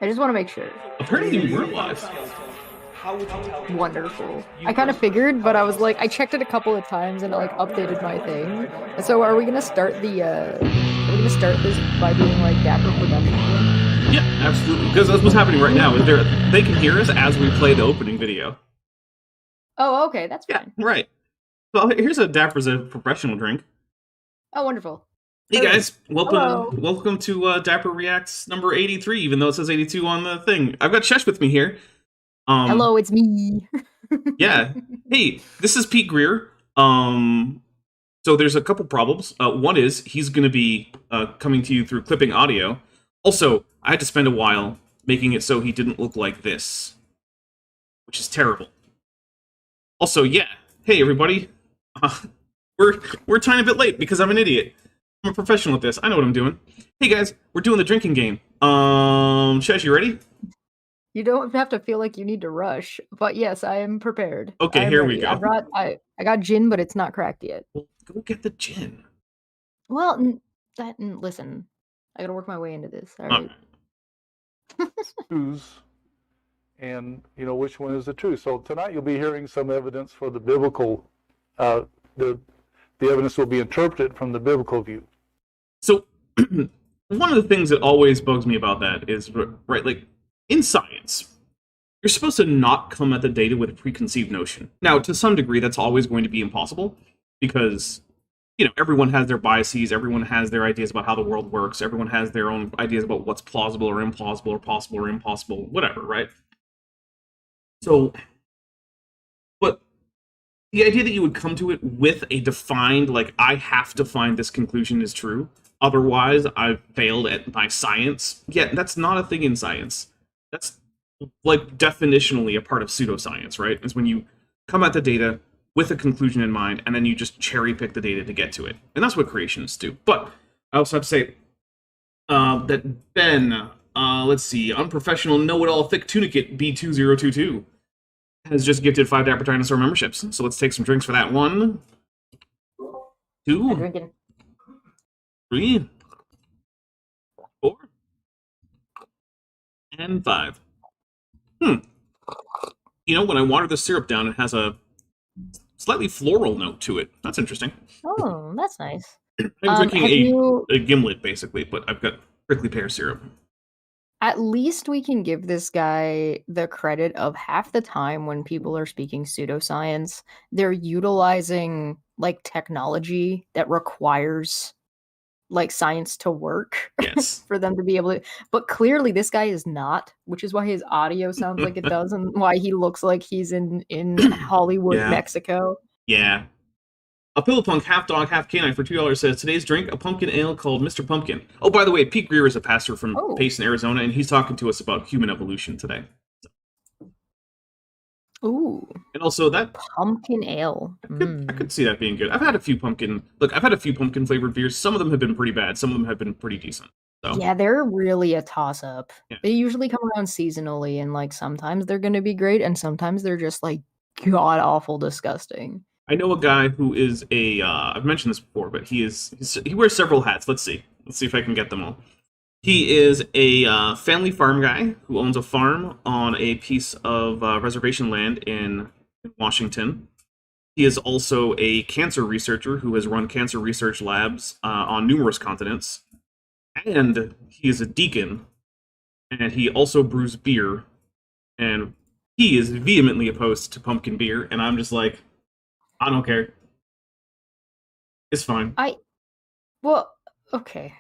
I just want to make sure. Apparently you were live. Wonderful. I kind of figured, but I was like, I checked it a couple of times and it like updated my thing. And so are we gonna start this by doing like Dapper production? Yeah, absolutely. Because that's what's happening right now. Is they can hear us as we play the opening video. Oh, okay, that's fine. Yeah, right. So here's a Dapper's a professional drink. Oh, wonderful. Hey guys, Hello. welcome to Dapper Reacts number 83, even though it says 82 on the thing. I've got Shesh with me here. Hello, it's me. Yeah. Hey, this is Pete Greer. So there's a couple problems. One is he's going to be coming to you through clipping audio. Also, I had to spend a while making it so he didn't look like this, which is terrible. Also, yeah. Hey, everybody. We're a tiny bit late because I'm an idiot. I'm a professional at this. I know what I'm doing. Hey, guys, we're doing the drinking game. Shesh, you ready? You don't have to feel like you need to rush, but yes, I am prepared. Okay, here we go. I got gin, but it's not cracked yet. Well, go get the gin. Well, listen, I gotta work my way into this. All right. And you know which one is the truth. So tonight you'll be hearing some evidence for the biblical. The evidence will be interpreted from the biblical view. So one of the things that always bugs me about that is, right, like in science, you're supposed to not come at the data with a preconceived notion. Now, to some degree, that's always going to be impossible because, you know, everyone has their biases, everyone has their ideas about how the world works, everyone has their own ideas about what's plausible or implausible or possible or impossible, whatever, right? So, but the idea that you would come to it with a defined, like, I have to find this conclusion is true, otherwise I've failed at my science, yeah, that's not a thing in science. That's, like, definitionally a part of pseudoscience, right? Is when you come at the data with a conclusion in mind, and then you just cherry-pick the data to get to it. And that's what creationists do. But I also have to say that Ben, let's see, unprofessional know-it-all thick tunicate B2022 has just gifted 5 Dapper Dinosaur memberships. So let's take some drinks for that. 1, 2, 3, 4, and 5. You know, when I water the syrup down, it has a slightly floral note to it. That's interesting. Oh, that's nice. I'm drinking a gimlet, basically, but I've got prickly pear syrup. At least we can give this guy the credit of half the time when people are speaking pseudoscience, they're utilizing, like, technology that requires, like, science to work. Yes. For them to be able to, but clearly this guy is not, which is why his audio sounds like it does and why he looks like he's in Hollywood, Yeah. Mexico. Yeah. A Pillowpunk, half dog, half canine for $2 says, today's drink, a pumpkin ale called Mr. Pumpkin. Oh, by the way, Pete Greer is a pastor from Payson, Arizona, and he's talking to us about human evolution today. Ooh. And also that pumpkin ale. I could see that being good. I've had a few pumpkin flavored beers. Some of them have been pretty bad. Some of them have been pretty decent. So. Yeah, they're really a toss-up. Yeah. They usually come around seasonally, and like sometimes they're going to be great, and sometimes they're just like god-awful disgusting. I know a guy who is a, I've mentioned this before, but he wears several hats. Let's see if I can get them all. He is a family farm guy who owns a farm on a piece of reservation land in Washington. He is also a cancer researcher who has run cancer research labs on numerous continents. And he is a deacon, and he also brews beer. And he is vehemently opposed to pumpkin beer, and I'm just like, I don't care. It's fine. Well, okay.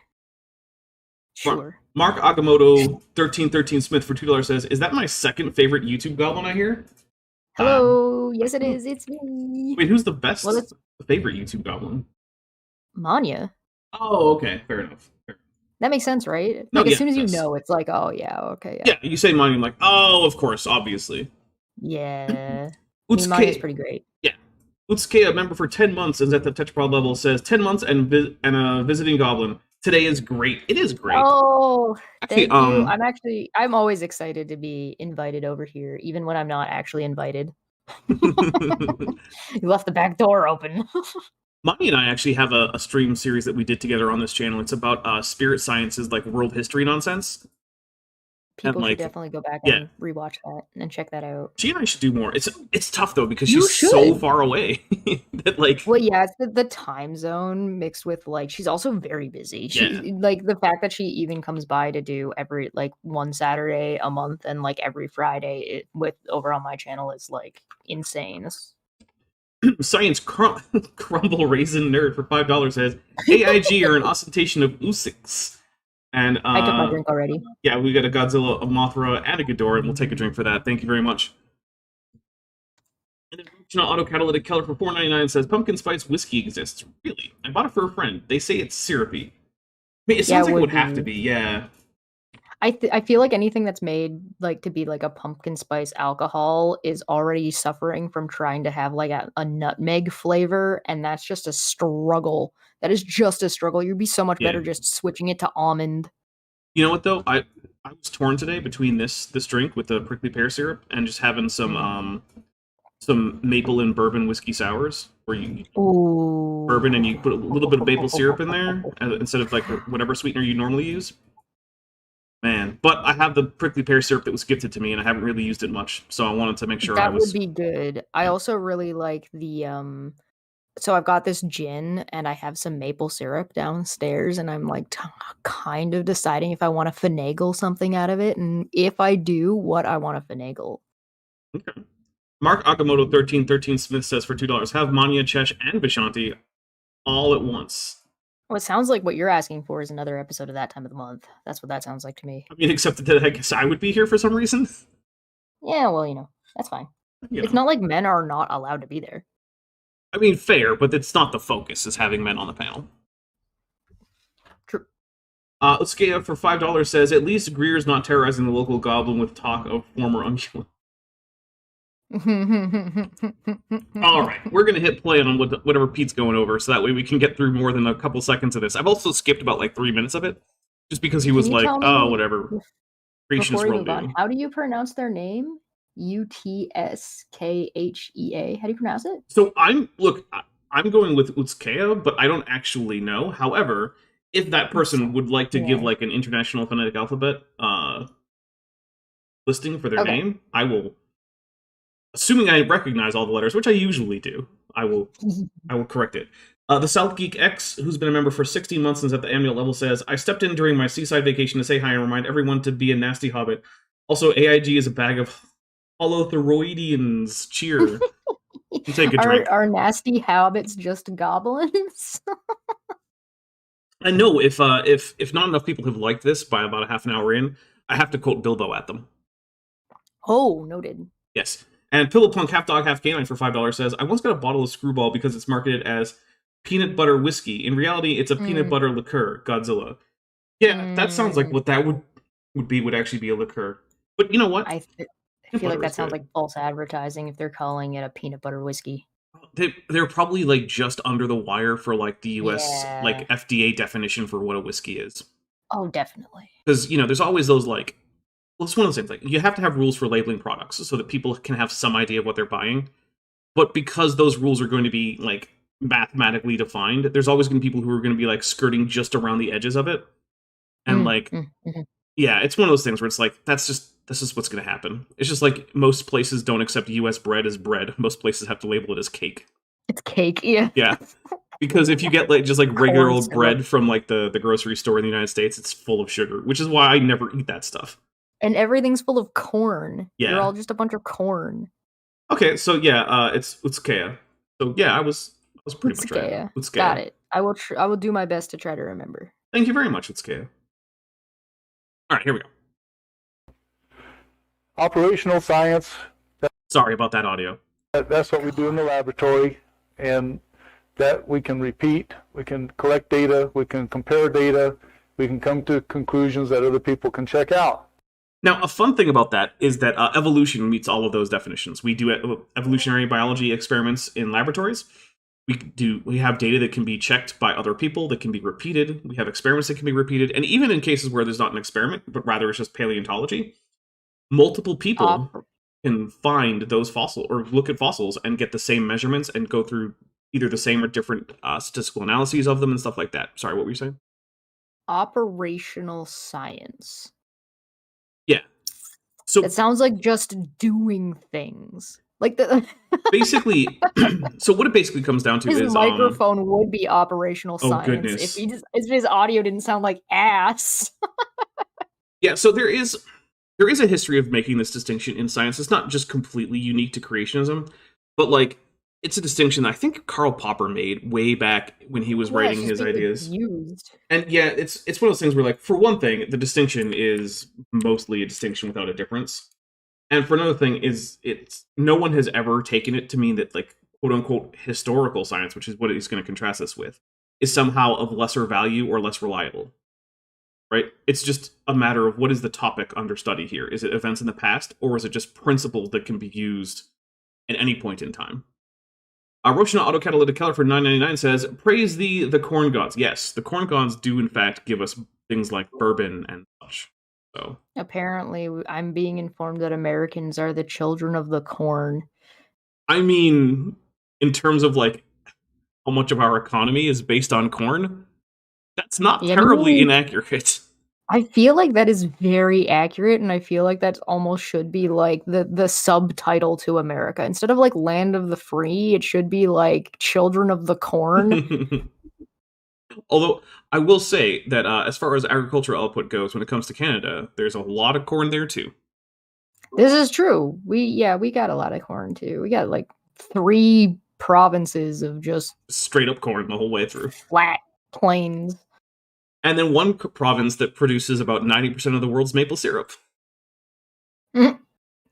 Sure. Mark Agamotto 1313 Smith for $2 says, is that my second favorite YouTube goblin I hear? Hello, yes it is, it's me. Wait, who's the best favorite YouTube goblin? Manya. Oh, okay, fair enough. That makes sense, right? No, like, as soon as you know, it's like, oh yeah, okay, yeah. Yeah, you say Manya, I'm like, oh, of course, obviously. Yeah. Manya's pretty great. Yeah. Utsuke, a member for 10 months, is at the Tetrapod level, says 10 months and a visiting goblin. Today is great. It is great. Oh, thank you. I'm always excited to be invited over here, even when I'm not actually invited. You left the back door open. Monty and I actually have a stream series that we did together on this channel. It's about spirit sciences, like world history nonsense. People should like, definitely go back yeah, and rewatch that and check that out. she and I should do more. It's tough though because You she's so should. far away that like Well, yeah, it's the time zone mixed with like she's also very busy. She yeah. like the fact that she even comes by to do every like one Saturday a month and like every Friday with over on my channel is like insane. Science crumble raisin nerd for $5 says AIG are an ostentation of Usyks. And I took my drink already. yeah, we got a Godzilla, a Mothra, and a Ghidorah, and we'll take a drink for that. Thank you very much. And then Original Autocatalytic Keller for $4.99 says pumpkin spice whiskey exists. Really? I bought it for a friend. They say it's syrupy. I mean, it sounds like it would have to be, yeah. I feel like anything that's made like to be like a pumpkin spice alcohol is already suffering from trying to have like a nutmeg flavor, and that's just a struggle. That is just a struggle. You'd be so much better just switching it to almond. You know what though? I was torn today between this drink with the prickly pear syrup and just having some maple and bourbon whiskey sours where you bourbon and you put a little bit of maple syrup in there instead of like whatever sweetener you normally use. Man, but I have the prickly pear syrup that was gifted to me, and I haven't really used it much, so I wanted to make sure that would be good. I also really like the so I've got this gin and I have some maple syrup downstairs, and I'm like kind of deciding if I want to finagle something out of it, and if I do, what I want to finagle. Okay. Mark Akamoto 1313 Smith says for $2, have Manya, Chesh, and Vishanti all at once. Well, it sounds like what you're asking for is another episode of That Time of the Month. That's what that sounds like to me. I mean, except that I guess I would be here for some reason. Yeah, well, that's fine. It's not like men are not allowed to be there. I mean, fair, but it's not the focus, is having men on the panel. True. Uskea for $5 says, at least Greer's not terrorizing the local goblin with talk of former ungulate. Alright, we're gonna hit play on whatever Pete's going over, so that way we can get through more than a couple seconds of this. I've also skipped about like 3 minutes of it, just because he was like, oh, whatever. Before we move on, how do you pronounce their name? Utskhea. How do you pronounce it? So I'm going with Utskea, but I don't actually know. However, if that person would like to give like an international phonetic alphabet listing for their name, I will. Assuming I recognize all the letters, which I usually do, I will correct it. The South Geek X, who's been a member for 16 months and is at the annual level, says, I stepped in during my seaside vacation to say hi and remind everyone to be a nasty hobbit. Also, AIG is a bag of holothyroidians. Cheer. Take a drink. Are nasty hobbits just goblins? I know if not enough people have liked this by about a half an hour in, I have to quote Bilbo at them. Oh, noted. Yes. And Pillowpunk Half Dog Half Canine for $5 says, I once got a bottle of Screwball because it's marketed as peanut butter whiskey. In reality, it's a peanut butter liqueur, Godzilla. Yeah, that sounds like what that would actually be a liqueur. But you know what? I feel like that sounds like false advertising if they're calling it a peanut butter whiskey. They're probably like just under the wire for like the US like FDA definition for what a whiskey is. Oh, definitely. Because there's always those like, well, it's one of those things. Like you have to have rules for labeling products so that people can have some idea of what they're buying. But because those rules are going to be like mathematically defined, there's always going to be people who are going to be like skirting just around the edges of it. And yeah, it's one of those things where it's like this is what's going to happen. It's just like most places don't accept US bread as bread. Most places have to label it as cake. It's cake, yeah. Yeah. Because if you get like just like regular old bread from like the grocery store in the United States, it's full of sugar, which is why I never eat that stuff. And everything's full of corn. Yeah. You're all just a bunch of corn. Okay, so yeah, it's Utskea. So yeah, I was pretty much right. Utskea. Got it. I will do my best to try to remember. Thank you very much, Utskea. All right, here we go. Operational science. Sorry about that audio. That's what we do in the laboratory, and that we can repeat. We can collect data. We can compare data. We can come to conclusions that other people can check out. Now, a fun thing about that is that evolution meets all of those definitions. We do evolutionary biology experiments in laboratories. We have data that can be checked by other people, that can be repeated. We have experiments that can be repeated. And even in cases where there's not an experiment, but rather it's just paleontology, multiple people can find those fossils or look at fossils and get the same measurements and go through either the same or different statistical analyses of them and stuff like that. Sorry, what were you saying? Operational science. Yeah, So It sounds like just doing things. Like the basically, so what it basically comes down to his is microphone would be operational oh science goodness, if his audio didn't sound like ass. yeah. So there is a history of making this distinction in science. It's not just completely unique to creationism, but like it's a distinction I think Karl Popper made way back when he was Yeah, it's writing just his being ideas. abused. And yeah, it's one of those things where, like, for one thing, the distinction is mostly a distinction without a difference. And for another thing, is it's no one has ever taken it to mean that, like, quote unquote historical science, which is what he's going to contrast this with, is somehow of lesser value or less reliable. Right? It's just a matter of what is the topic under study here. Is it events in the past, or is it just principles that can be used at any point in time? Roshna Autocatalytic Keller for $9.99 says, "Praise the corn gods." Yes, the corn gods do in fact give us things like bourbon and such. So Apparently, I'm being informed that Americans are the children of the corn. I mean, in terms of like how much of our economy is based on corn, that's not You terribly know, inaccurate. I feel like that is very accurate, and I feel like that almost should be like the subtitle to America. Instead of like Land of the Free, it should be like Children of the Corn. Although I will say that as far as agricultural output goes, when it comes to Canada, there's a lot of corn there too. This is true. We got a lot of corn too. We got like 3 provinces of just Straight up corn the whole way through. flat plains. And then one province that produces about 90% of the world's maple syrup.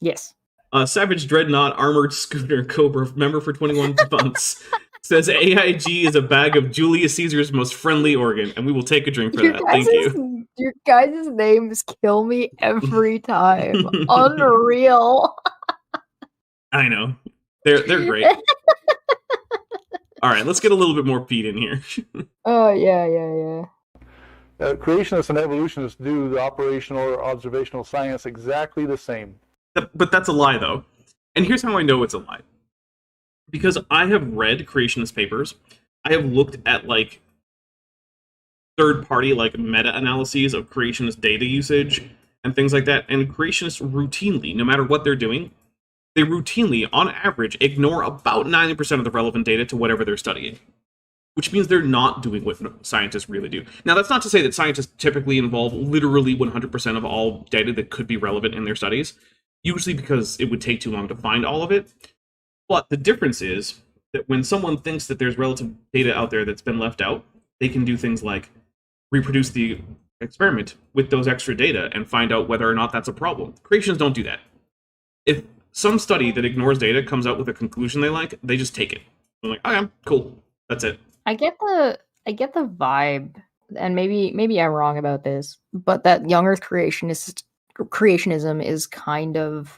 Yes. Savage Dreadnought Armored Scooter Cobra, member for 21 months, says AIG is a bag of Julius Caesar's most friendly organ, and we will take a drink for that. Thank you. Your guys' names kill me every time. Unreal. I know. They're great. All right, let's get a little bit more Pete in here. Oh, yeah. Creationists and evolutionists do the operational or observational science exactly the same. But that's a lie, though. And here's how I know it's a lie. Because I have read creationist papers. I have looked at, like, third-party, like, meta-analyses of creationist data usage and things like that. And creationists routinely, no matter what they're doing, they routinely, on average, ignore about 90% of the relevant data to whatever they're studying. Which means they're not doing what scientists really do. Now, that's not to say that scientists typically involve literally 100% of all data that could be relevant in their studies, usually because it would take too long to find all of it. But the difference is that when someone thinks that there's relative data out there that's been left out, they can do things like reproduce the experiment with those extra data and find out whether or not that's a problem. Creationists don't do that. If some study that ignores data comes out with a conclusion they like, they just take it. They're like, okay, cool, that's it. I get the vibe, and maybe I'm wrong about this, but that young Earth creationism is kind of,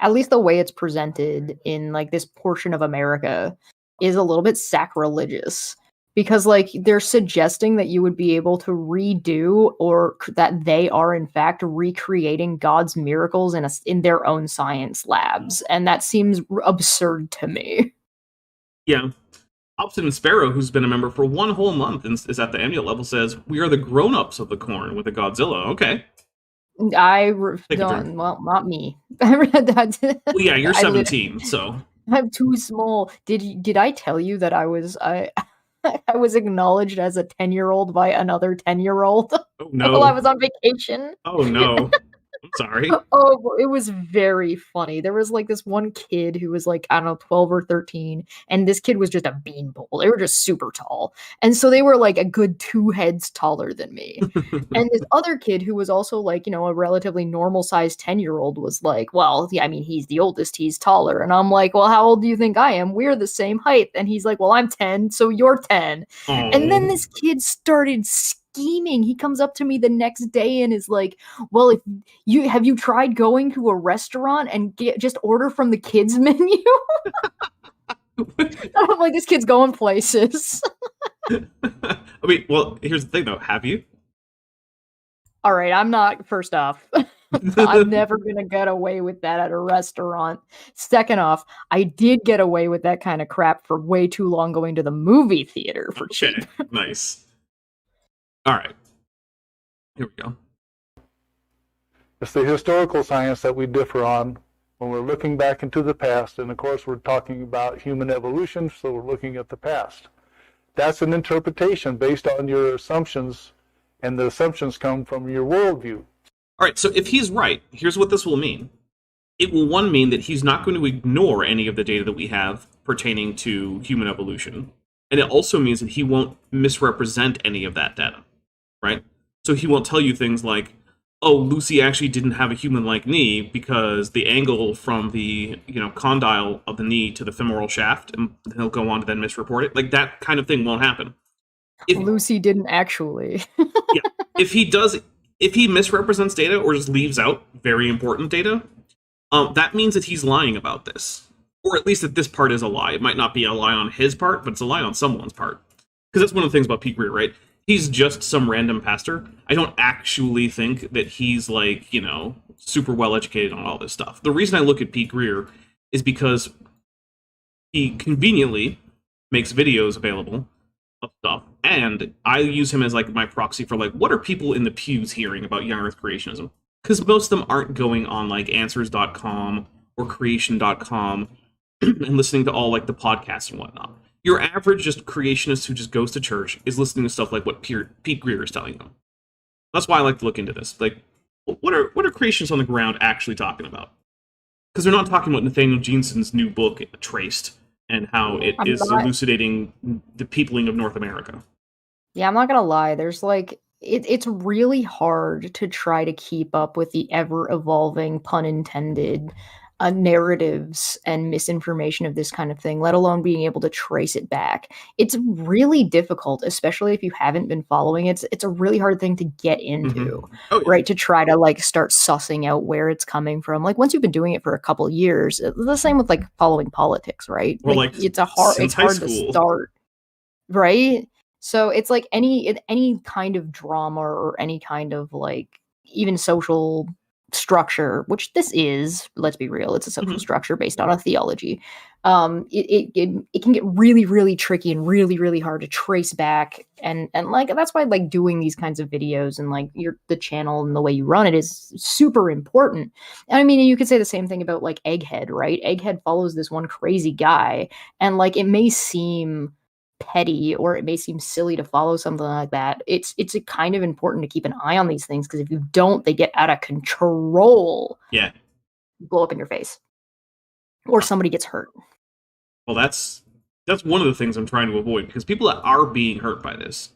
at least the way it's presented in like this portion of America, is a little bit sacrilegious. Because like they're suggesting that you would be able to redo, or that they are in fact recreating God's miracles in their own science labs, and that seems absurd to me. Yeah. Obstinate Sparrow, who's been a member for 1 whole month and is at the annual level, says, "We are the grown-ups of the corn with a Godzilla." Okay. Don't. Well, not me. Well, yeah, you're 17, so I'm too small. Did I tell you that I was acknowledged as a 10-year-old by another 10-year-old oh no. while I was on vacation? Oh no. I'm sorry. Oh, it was very funny. There was like this one kid who was like, I don't know, 12 or 13, and this kid was just a beanpole. They were just super tall. And so they were like a good 2 heads taller than me. And this other kid who was also like, a relatively normal sized 10-year-old was like, well, yeah, I mean, he's the oldest, he's taller. And I'm like, well, how old do you think I am? We're the same height. And he's like, well, I'm 10, so you're 10. Aww. And then this kid started scheming. He comes up to me the next day and is like, well, have you tried going to a restaurant and just order from the kids menu? I'm like, this kid's going places. I mean, well, here's the thing though, have you? All right, I'm not, first off, I'm never gonna get away with that at a restaurant. Second off, I did get away with that kind of crap for way too long going to the movie theater for cheap. Nice. All right. Here we go. It's the historical science that we differ on when we're looking back into the past. And of course, we're talking about human evolution, so we're looking at the past. That's an interpretation based on your assumptions, and the assumptions come from your worldview. All right, so if he's right, here's what this will mean. It will, one, mean that he's not going to ignore any of the data that we have pertaining to human evolution. And it also means that he won't misrepresent any of that data, right? So he won't tell you things like, oh, Lucy actually didn't have a human-like knee because the angle from the, condyle of the knee to the femoral shaft, and he'll go on to then misreport it. Like, that kind of thing won't happen. Lucy didn't actually. Yeah. If he misrepresents data or just leaves out very important data, that means that he's lying about this. Or at least that this part is a lie. It might not be a lie on his part, but it's a lie on someone's part. Because that's one of the things about Pete Greer, right? He's just some random pastor. I don't actually think that he's, super well educated on all this stuff. The reason I look at Pete Greer is because he conveniently makes videos available of stuff, and I use him as, my proxy for, what are people in the pews hearing about young Earth creationism? Because most of them aren't going on, answers.com or creation.com and listening to all, the podcasts and whatnot. Your average just creationist who just goes to church is listening to stuff like what Pete Greer is telling them. That's why I like to look into this. What are creationists on the ground actually talking about? Because they're not talking about Nathaniel Jeanson's new book, Traced, and how it is elucidating the peopling of North America. Yeah, I'm not gonna lie. There's it's really hard to try to keep up with the ever-evolving, pun intended, narratives and misinformation of this kind of thing, let alone being able to trace it back. It's really difficult, especially if you haven't been following it. It's a really hard thing to get into, right? To try to start sussing out where it's coming from. Once you've been doing it for a couple of years, the same with following politics, right? It's hard to start, right? So it's any kind of drama or any kind of even social structure, which this is, let's be real, it's a social structure based on a theology. It can get really, really tricky and really, really hard to trace back, and that's why doing these kinds of videos and the channel and the way you run it is super important. And I mean, you could say the same thing about Egghead, right? Egghead follows this one crazy guy, and it may seem petty or it may seem silly to follow something like that. It's a kind of important to keep an eye on these things, because if you don't, they get out of control. Yeah. Blow up in your face. Or somebody gets hurt. Well, that's one of the things I'm trying to avoid, because people that are being hurt by this,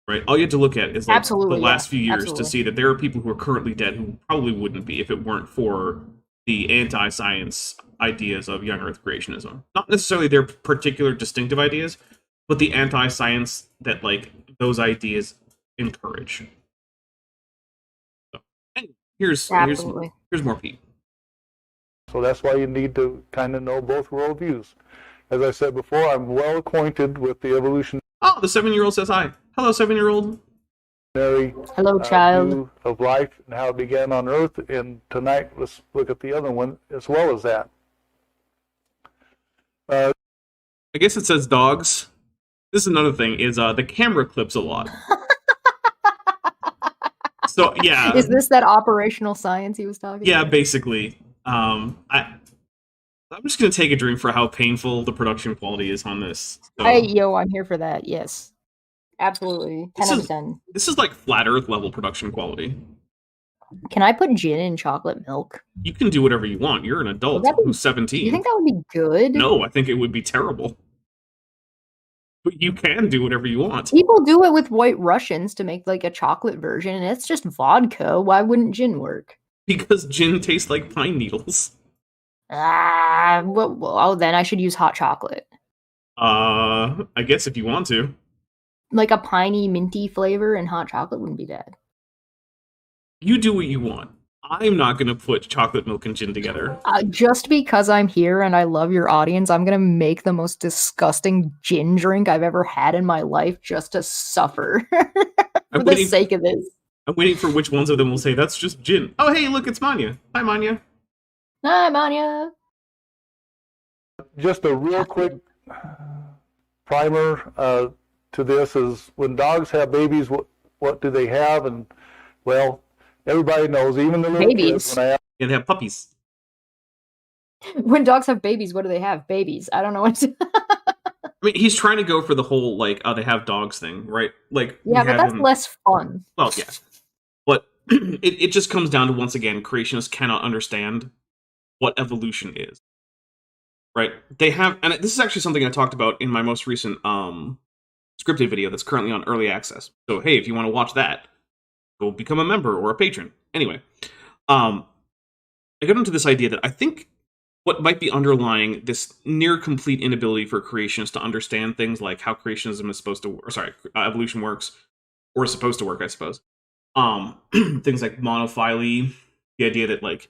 right? All you have to look at is the last few years to see that there are people who are currently dead who probably wouldn't be if it weren't for the anti-science ideas of young Earth creationism. Not necessarily their particular distinctive ideas, but the anti-science that those ideas encourage. So, anyway, here's more Pete. So that's why you need to kind of know both worldviews. As I said before, I'm well acquainted with the evolution. Oh, the 7-year-old says hi. Hello, 7-year-old. Hello, child. View of life and how it began on Earth. And tonight, let's look at the other one as well as that. I guess it says dogs. This is another thing, is the camera clips a lot. So, yeah. Is this that operational science he was talking about? Yeah, basically. I'm just going to take a drink for how painful the production quality is on this. So, I'm here for that, yes. Absolutely. 10 out of 10. This is flat Earth level production quality. Can I put gin in chocolate milk? You can do whatever you want. You're an adult who's 17. You think that would be good? No, I think it would be terrible. But you can do whatever you want. People do it with White Russians to make a chocolate version, and it's just vodka. Why wouldn't gin work? Because gin tastes like pine needles. Then I should use hot chocolate. I guess if you want to. A piney, minty flavor and hot chocolate wouldn't be bad. You do what you want. I'm not going to put chocolate milk and gin together. Just because I'm here and I love your audience, I'm going to make the most disgusting gin drink I've ever had in my life just to suffer for the sake of this. I'm waiting for which ones of them will say, that's just gin. Oh, hey, look, it's Manya. Hi, Manya. Hi, Manya. Just a real quick primer to this is when dogs have babies, what do they have? And, well, Everybody knows, even the little Babies. kids. When I Yeah, they have puppies. When dogs have babies, what do they have? Babies. I don't know what to... I mean, he's trying to go for the whole, like, they have dogs thing, right? Like, Yeah, we but have that's him... less fun. Well, yeah. But it just comes down to, once again, creationists cannot understand what evolution is. Right? They have... And this is actually something I talked about in my most recent scripted video that's currently on early access. So, hey, if you want to watch that, go become a member or a patron. Anyway, I got into this idea that I think what might be underlying this near complete inability for creationists to understand things like how creationism is supposed to, or sorry, evolution works, or is supposed to work, I suppose. Things like monophyly, the idea that like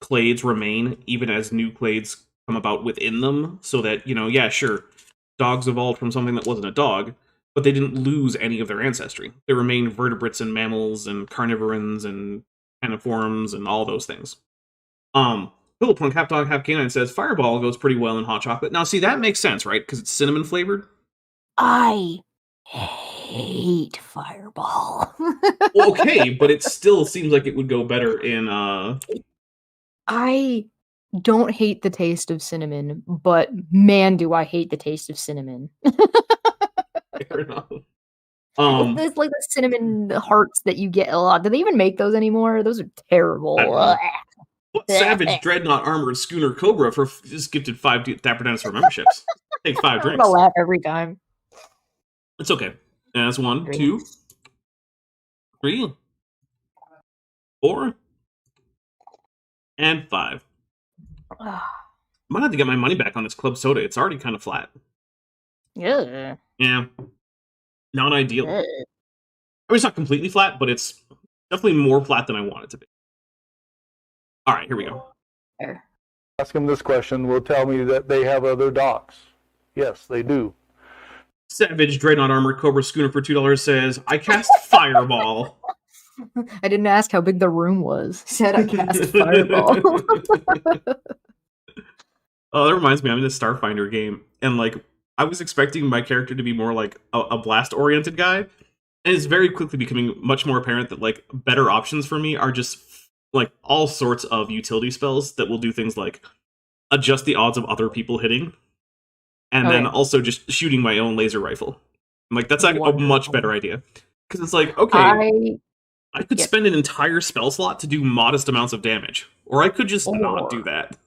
clades remain even as new clades come about within them, so that, yeah, sure, dogs evolved from something that wasn't a dog, but they didn't lose any of their ancestry. They remain vertebrates and mammals and carnivorans and caniforms and all those things. Philip from Half Dog Half Canine says Fireball goes pretty well in hot chocolate. Now, see, that makes sense, right? Because it's cinnamon flavored. I hate Fireball. Well, okay, but it still seems like it would go better in I don't hate the taste of cinnamon, but man, do I hate the taste of cinnamon. Fair enough. It's like the cinnamon hearts that you get a lot. Do they even make those anymore? Those are terrible. What Savage Dreadnought Armored Schooner Cobra for just gifted 5 Dapper Dinosaur memberships. Take 5 I'm drinks. gonna laugh every time. It's okay. And that's 1, 2, 3, 4, and 5. Might have to get my money back on this club soda. It's already kind of flat. Yeah. Yeah. Not ideal. I mean, it's not completely flat, but it's definitely more flat than I want it to be. All right, here we go. ask them this question, will tell me that they have other dogs. Yes, they do. Savage Dreadnought Armored Cobra Schooner for $2 says, I cast Fireball. I didn't ask how big the room was. Said I cast Fireball. Oh, that reminds me, I'm in a Starfinder game, and like I was expecting my character to be more like a blast-oriented guy, and it's very quickly becoming much more apparent that like better options for me are just like all sorts of utility spells that will do things like adjust the odds of other people hitting, and then also just shooting my own laser rifle. I'm like, that's like a much better idea, because it's like, okay, I could spend an entire spell slot to do modest amounts of damage, or I could just not do that.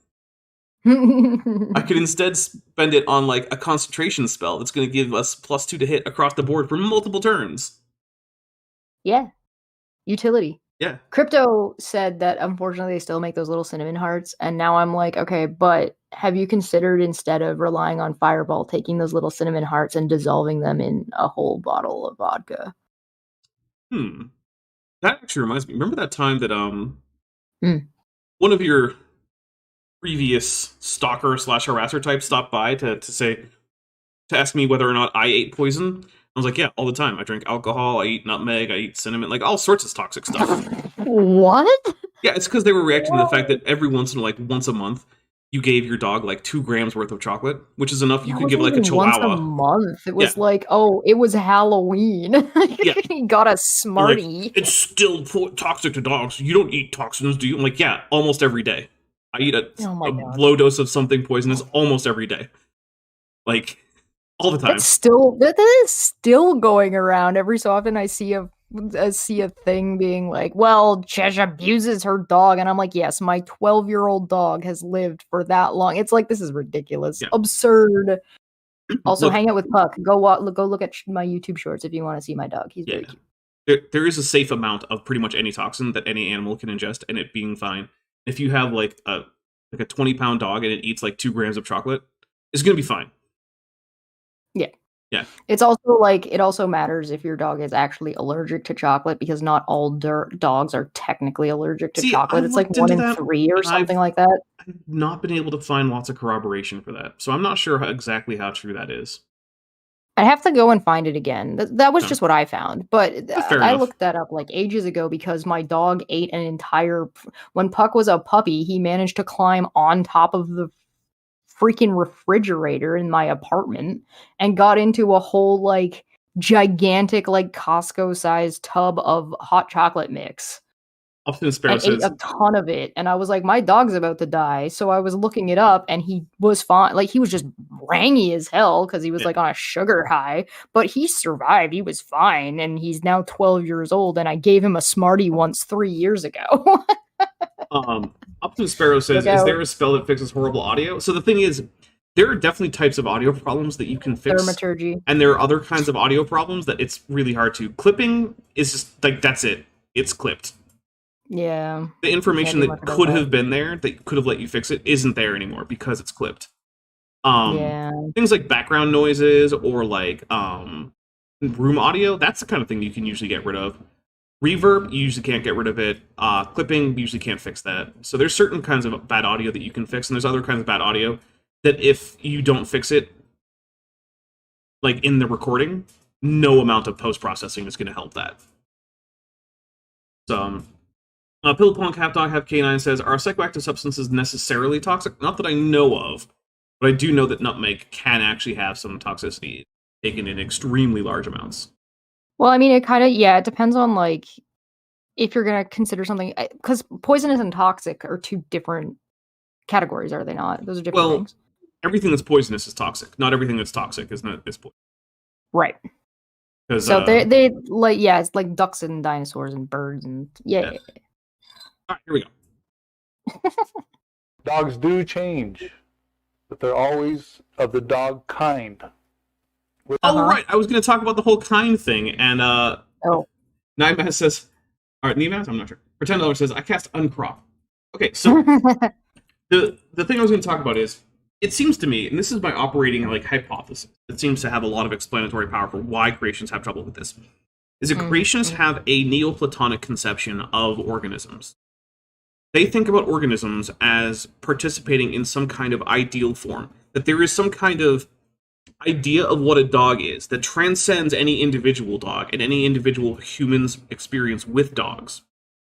I could instead spend it on like a concentration spell that's going to give us +2 to hit across the board for multiple turns. Yeah. Utility. Yeah. Crypto said that unfortunately they still make those little cinnamon hearts, and now I'm like, okay, but have you considered, instead of relying on Fireball, taking those little cinnamon hearts and dissolving them in a whole bottle of vodka? That actually reminds me. Remember that time that one of your previous stalker / harasser types stopped by to ask me whether or not I ate poison? I was like, yeah, all the time. I drink alcohol, I eat nutmeg, I eat cinnamon, like all sorts of toxic stuff. What? Yeah, it's because they were reacting to the fact that every once a month, you gave your dog like 2 grams worth of chocolate, which is enough you could give like a chihuahua. Once a month. It was like, oh, it was Halloween. He got a Smartie. Like, it's still toxic to dogs. You don't eat toxins, do you? I'm like, yeah, almost every day. I eat a low dose of something poisonous almost every day. Like, all the time. That is still going around. Every so often I see a thing being like, well, Chesh abuses her dog, and I'm like, yes, my 12-year-old dog has lived for that long. It's like, this is ridiculous. Absurd. Also, hang out with Puck. Go look at my YouTube shorts if you want to see my dog. He's very cute. There is a safe amount of pretty much any toxin that any animal can ingest, and it being fine. If you have like a 20-pound dog and it eats like 2 grams of chocolate, it's gonna be fine. Yeah. It's also like, it also matters if your dog is actually allergic to chocolate, because not all dogs are technically allergic to chocolate. It's like 1 in 3 or something like that. I've not been able to find lots of corroboration for that, so I'm not sure exactly how true that is. I'd have to go and find it again. That was just what I found, but I looked that up like ages ago, because my dog ate an entire... When Puck was a puppy, he managed to climb on top of the freaking refrigerator in my apartment and got into a whole like gigantic like Costco sized tub of hot chocolate mix. Upton Sparrow and ate says, a ton of it. And I was like, my dog's about to die. So I was looking it up and he was fine. Like he was just rangy as hell because he was Yeah. like on a sugar high, but he survived. He was fine. And he's now 12 years old. And I gave him a Smartie once 3 years ago. Upton Sparrow says, Look is out. there a spell that fixes horrible audio? So the thing is, there are definitely types of audio problems that you can fix. Thaumaturgy. And there are other kinds of audio problems that it's really hard to. Clipping is just like, that's it. It's clipped. Yeah. The information Can't do that much about could that. have been there, that could have let you fix it, isn't there anymore because it's clipped. Yeah. Things like background noises or like room audio, that's the kind of thing you can usually get rid of. Reverb, you usually can't get rid of it. Clipping, you usually can't fix that. So there's certain kinds of bad audio that you can fix, and there's other kinds of bad audio that if you don't fix it, like in the recording, no amount of post-processing is going to help that. So, Pillipong Capdog Have K9 says, are psychoactive substances necessarily toxic? Not that I know of, but I do know that nutmeg can actually have some toxicity taken in extremely large amounts. Well, I mean, it kind of, yeah, it depends on like if you're going to consider something, because poisonous and toxic are two different categories, are they not? Those are different things. Everything that's poisonous is toxic. Not everything that's toxic is poison. Right. So they like, yeah, it's like ducks and dinosaurs and birds and yeah. All right, here we go. Dogs do change, but they're always of the dog kind. Right. I was going to talk about the whole kind thing, and Nimaz says, all right, Nimaz, I'm not sure. $10 says, I cast Uncrop. Okay, so the thing I was going to talk about is, it seems to me, and this is my operating like hypothesis, it seems to have a lot of explanatory power for why creationists have trouble with this, is that creationists have a Neoplatonic conception of organisms. They think about organisms as participating in some kind of ideal form, that there is some kind of idea of what a dog is that transcends any individual dog and any individual human's experience with dogs.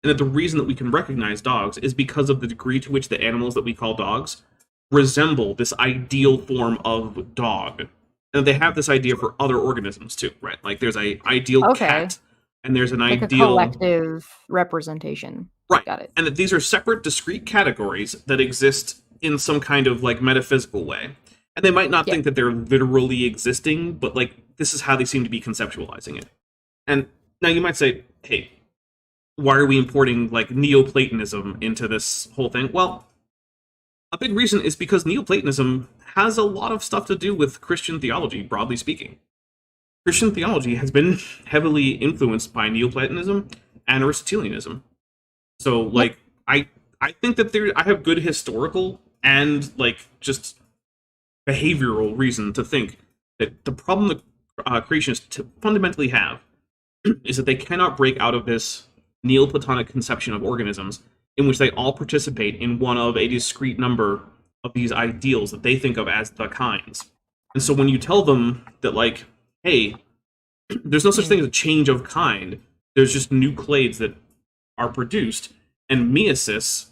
And that the reason that we can recognize dogs is because of the degree to which the animals that we call dogs resemble this ideal form of dog. And they have this idea for other organisms too, right? Like there's a ideal cat, and there's an like ideal a collective representation. Right. Got it. And that these are separate, discrete categories that exist in some kind of like metaphysical way. And they might not think that they're literally existing, but like this is how they seem to be conceptualizing it. And now you might say, hey, why are we importing like Neoplatonism into this whole thing? Well, a big reason is because Neoplatonism has a lot of stuff to do with Christian theology, broadly speaking. Christian theology has been heavily influenced by Neoplatonism and Aristotelianism. So, like, I think that I have good historical and, like, just behavioral reason to think that the problem that creationists fundamentally have is that they cannot break out of this Neoplatonic conception of organisms in which they all participate in one of a discrete number of these ideals that they think of as the kinds. And so when you tell them that, like, hey, there's no such thing as a change of kind, there's just new clades that are produced, and meiosis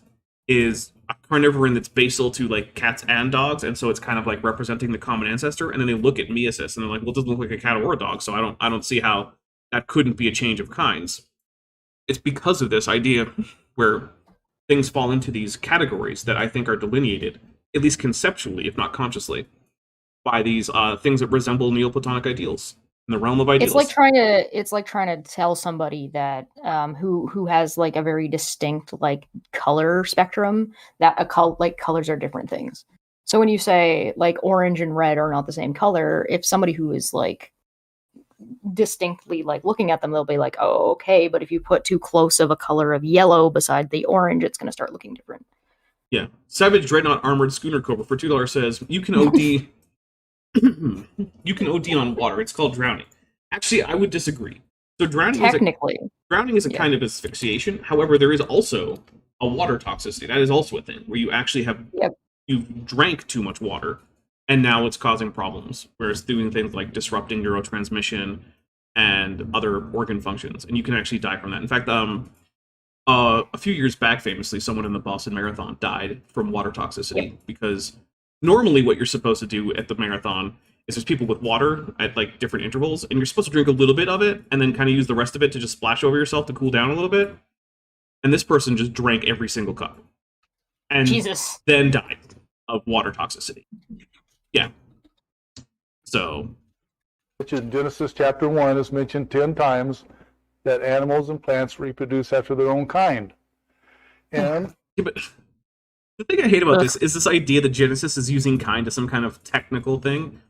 is a carnivoran that's basal to, like, cats and dogs, and so it's kind of like representing the common ancestor, and then they look at meiosis, and they're like, well, it doesn't look like a cat or a dog, so I don't see how that couldn't be a change of kinds. It's because of this idea where things fall into these categories that I think are delineated, at least conceptually, if not consciously, by these things that resemble Neoplatonic ideals in the realm of ideals. It's like trying to tell somebody that who has like a very distinct like color spectrum that colors are different things. So when you say like orange and red are not the same color, if somebody who is like distinctly like looking at them, they'll be like, oh, okay, but if you put too close of a color of yellow beside the orange, it's going to start looking different. Yeah. Savage Dreadnought Armored Schooner Cobra for $2 says, you can OD you can OD on water. It's called drowning. Actually, I would disagree. So drowning is a kind of asphyxiation. However, there is also a water toxicity. That is also a thing where you actually have you drank too much water, and now it's causing problems. Whereas doing things like disrupting neurotransmission and other organ functions, and you can actually die from that. In fact, a few years back, famously, someone in the Boston Marathon died from water toxicity because normally what you're supposed to do at the marathon is there's people with water at like different intervals, and you're supposed to drink a little bit of it and then kind of use the rest of it to just splash over yourself to cool down a little bit. and this person just drank every single cup. And Jesus. then died of water toxicity. Yeah. So. Which in Genesis chapter 1 is mentioned 10 times that animals and plants reproduce after their own kind. And yeah, but the thing I hate about this is this idea that Genesis is using kind as some kind of technical thing.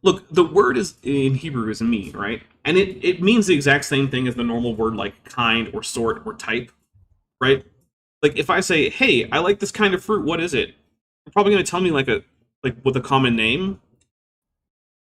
Look, the word is in Hebrew is mean, right? And it means the exact same thing as the normal word like kind or sort or type, right? Like if I say, "Hey, I like this kind of fruit. What is it?" You're probably going to tell me like with a common name.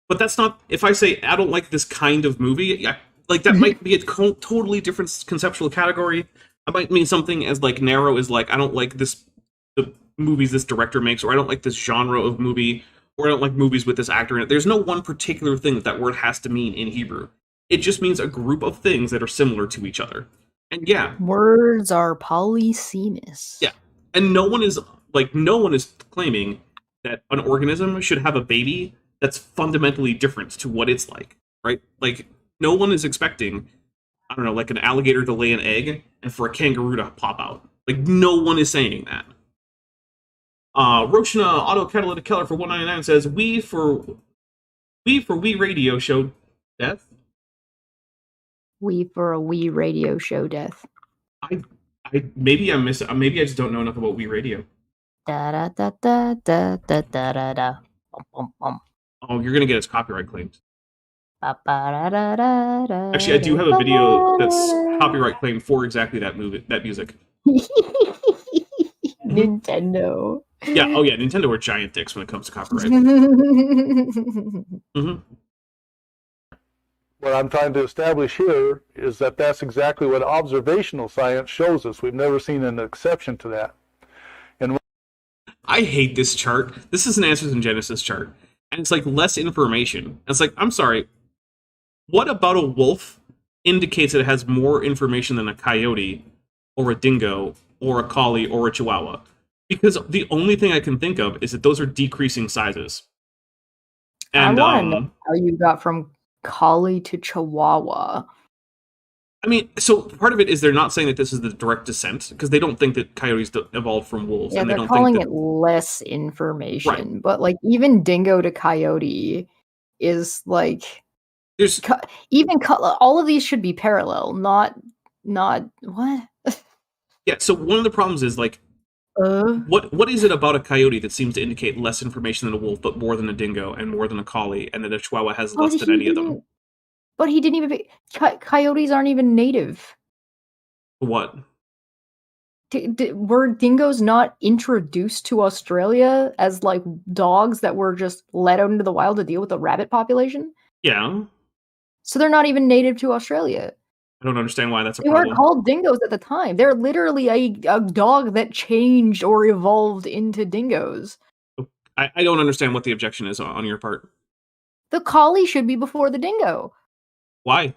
But that's not. If I say I don't like this kind of movie, yeah, like that might be a totally different conceptual category. I might mean something as like narrow as like I don't like the movies this director makes, or I don't like this genre of movie, or I don't like movies with this actor in it. There's no one particular thing that word has to mean in Hebrew. It just means a group of things that are similar to each other. And yeah, words are polysemous. Yeah, and no one is claiming that an organism should have a baby that's fundamentally different to what it's like, right? Like no one is expecting, I don't know, like an alligator to lay an egg and for a kangaroo to pop out. Like no one is saying that. Roshna Auto Catalytic Keller for 199 says, we for we radio show death. We for a we radio show death. Maybe I miss it. Maybe I just don't know enough about we radio. Da da da da da da da da da. Bum, bum, bum. Oh, you're gonna get its copyright claimed. Actually, Actually, I do have a video that's copyright claimed for exactly that music. Nintendo. Yeah, oh yeah, Nintendo are giant dicks when it comes to copyright. Mm-hmm. What I'm trying to establish here is that that's exactly what observational science shows us. We've never seen an exception to that. And I hate this chart. This is an Answers in Genesis chart. And it's like less information. And it's like, I'm sorry, what about a wolf indicates that it has more information than a coyote or a dingo or a collie or a chihuahua? Because the only thing I can think of is that those are decreasing sizes. And I want to know how you got from collie to chihuahua. I mean, so part of it is they're not saying that this is the direct descent, because they don't think that coyotes evolved from wolves. Yeah, and they they're don't calling think it less information. Right. But like even dingo to coyote is like there's all of these should be parallel, not what? Yeah, so one of the problems is like what is it about a coyote that seems to indicate less information than a wolf, but more than a dingo and more than a collie, and that a chihuahua has less than any of them? But he didn't even. Coyotes aren't even native. What? Were dingoes not introduced to Australia as like dogs that were just let out into the wild to deal with the rabbit population? Yeah. So they're not even native to Australia. I don't understand why that's a they problem. They weren't called dingoes at the time. They're literally a dog that changed or evolved into dingoes. I don't understand what the objection is on your part. The collie should be before the dingo. Why?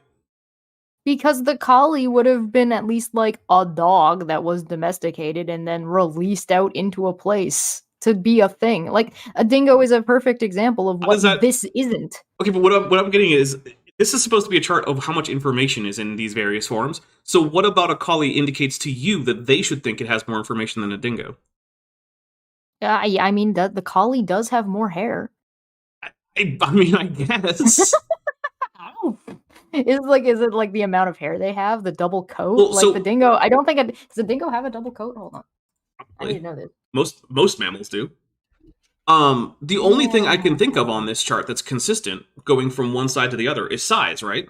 Because the collie would have been at least like a dog that was domesticated and then released out into a place to be a thing. Like a dingo is a perfect example of what this isn't. Okay, but what I'm getting is this is supposed to be a chart of how much information is in these various forms. So what about a collie indicates to you that they should think it has more information than a dingo? I mean, the collie does have more hair. I mean, I guess. Is it like the amount of hair they have, the double coat? Well, like the dingo, I don't think does the dingo have a double coat? Hold on. Probably. I need to know this. Most mammals do. The only thing I can think of on this chart that's consistent going from one side to the other is size, right?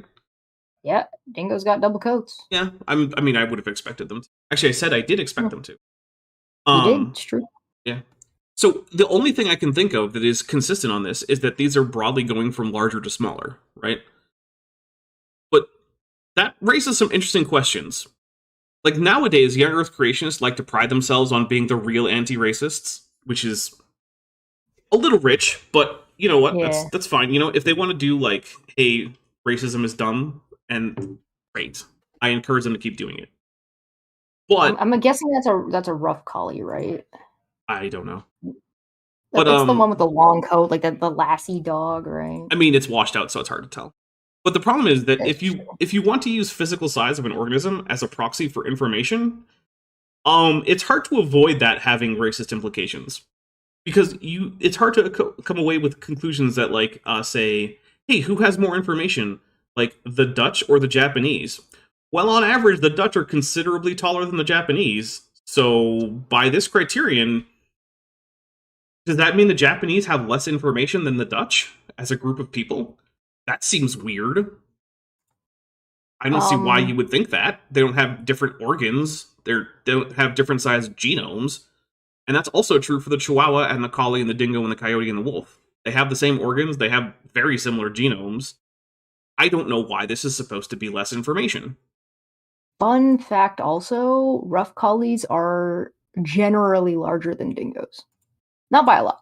Yeah, dingo's got double coats. Yeah, I mean, I would have expected them to. Actually, I said I did expect them to. You did, it's true. Yeah. So the only thing I can think of that is consistent on this is that these are broadly going from larger to smaller, right? But that raises some interesting questions. Like nowadays, young Earth creationists like to pride themselves on being the real anti-racists, which is a little rich, but you know what? Yeah. That's fine. You know, if they want to do like, hey, racism is dumb, and great, I encourage them to keep doing it. But I'm guessing that's a rough collie, right? I don't know. But it's the one with the long coat, like the lassie dog, right? I mean, it's washed out, so it's hard to tell. But the problem is that if you want to use physical size of an organism as a proxy for information, It's hard to avoid that having racist implications because it's hard to come away with conclusions that like say, hey, who has more information, like the Dutch or the Japanese? Well, on average, the Dutch are considerably taller than the Japanese. So by this criterion, does that mean the Japanese have less information than the Dutch as a group of people? That seems weird. I don't see why you would think that. They don't have different organs. They don't have different sized genomes. And that's also true for the Chihuahua and the Collie and the Dingo and the Coyote and the Wolf. They have the same organs. They have very similar genomes. I don't know why this is supposed to be less information. Fun fact also, rough collies are generally larger than dingoes. Not by a lot.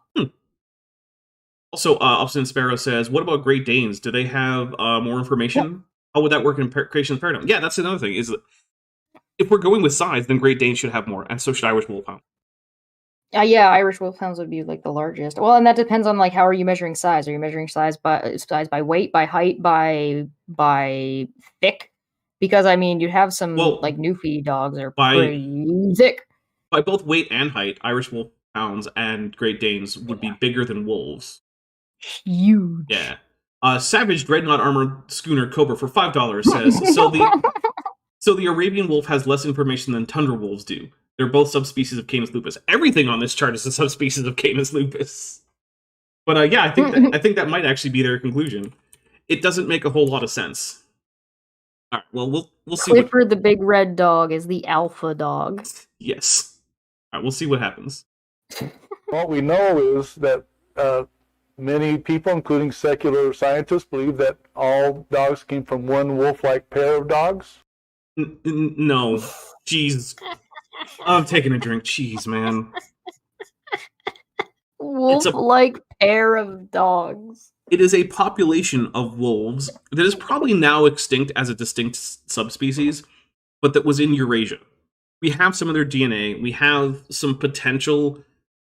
Also, Upson Sparrow says, what about Great Danes? Do they have more information? Yep. How would that work in creation's paradigm? Yeah, that's another thing. Is that if we're going with size, then Great Danes should have more, and so should Irish Wolfhound. Yeah, Irish Wolfhounds would be like the largest. Well, and that depends on like how are you measuring size? Are you measuring size by weight, by height, by thick? Because I mean, you have some like Newfie dogs are pretty thick. By both weight and height, Irish Wolfhounds and Great Danes would be bigger than wolves. Huge. Yeah. Savage Dreadnought Armored Schooner Cobra for $5 says, so the Arabian wolf has less information than tundra wolves do. They're both subspecies of Canis lupus. Everything on this chart is a subspecies of Canis lupus. But yeah, I think that might actually be their conclusion. It doesn't make a whole lot of sense. All right, well, we'll see. Clifford the big red dog is the alpha dog. Yes. All right, we'll see what happens. What we know is that many people, including secular scientists, believe that all dogs came from one wolf-like pair of dogs. No. Jeez. I'm taking a drink. Jeez, man. Wolf-like pair of dogs. It is a population of wolves that is probably now extinct as a distinct subspecies, but that was in Eurasia. We have some of their DNA. We have some potential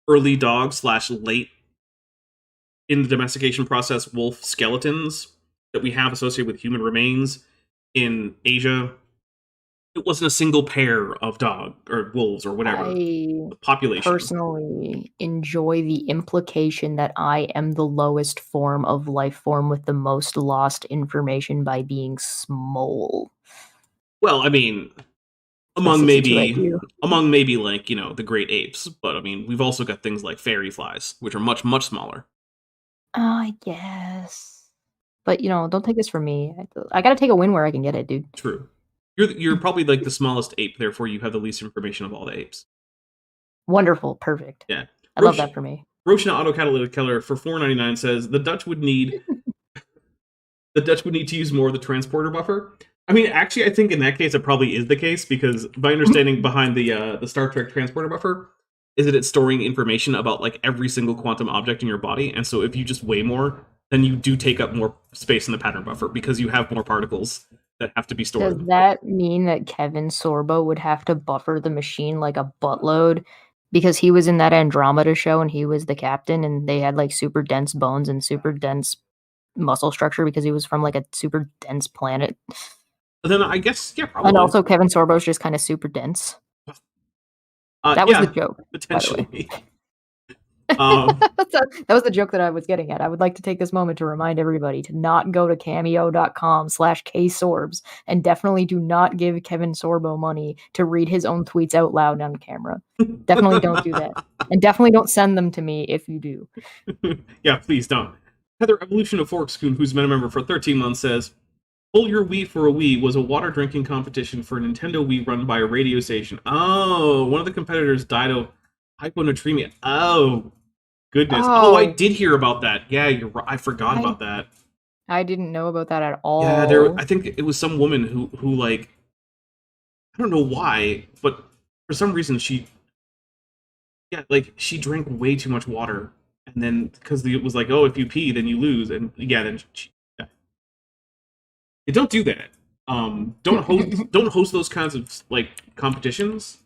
early dog / late in the domestication process wolf skeletons that we have associated with human remains in Asia. It wasn't a single pair of dog or wolves or whatever. The population. Personally enjoy the implication that I am the lowest form of life form with the most lost information by being small. Well, I mean, among maybe like, you know, the great apes, but I mean, we've also got things like fairy flies, which are much, much smaller. I guess. But, you know, don't take this from me. I gotta take a win where I can get it, dude. True. You're probably like the smallest ape, therefore you have the least information of all the apes. Wonderful, perfect. Yeah. I love that for me. Roshna Autocatalytic Keller for $4.99 says the Dutch would need to use more of the transporter buffer. I mean, actually, I think in that case it probably is the case because my understanding behind the Star Trek transporter buffer is that it's storing information about like every single quantum object in your body, and so if you just weigh more, then you do take up more space in the pattern buffer because you have more particles that have to be stored. Does that mean that Kevin Sorbo would have to buffer the machine like a buttload? Because he was in that Andromeda show and he was the captain and they had like super dense bones and super dense muscle structure because he was from like a super dense planet. Then I guess, yeah, probably. And also Kevin Sorbo's just kind of super dense. That was the joke. Potentially. That was the joke that I was getting at. I would like to take this moment to remind everybody to not go to cameo.com/ksorbs and definitely do not give Kevin Sorbo money to read his own tweets out loud on camera. Definitely don't do that. And definitely don't send them to me if you do. Yeah, please don't. Heather Evolution of Forkscoon, who's been a member for 13 months, says, Pull Your Wii for a Wii was a water drinking competition for a Nintendo Wii run by a radio station. Oh, one of the competitors died of hyponatremia. Oh, goodness. Oh, I did hear about that. Yeah, you're right. I forgot about that. I didn't know about that at all. Yeah, I think it was some woman who like, I don't know why, but for some reason she drank way too much water. And then, because it was like, oh, if you pee, then you lose. And yeah, then she died. Yeah, don't do that. Don't host those kinds of like competitions.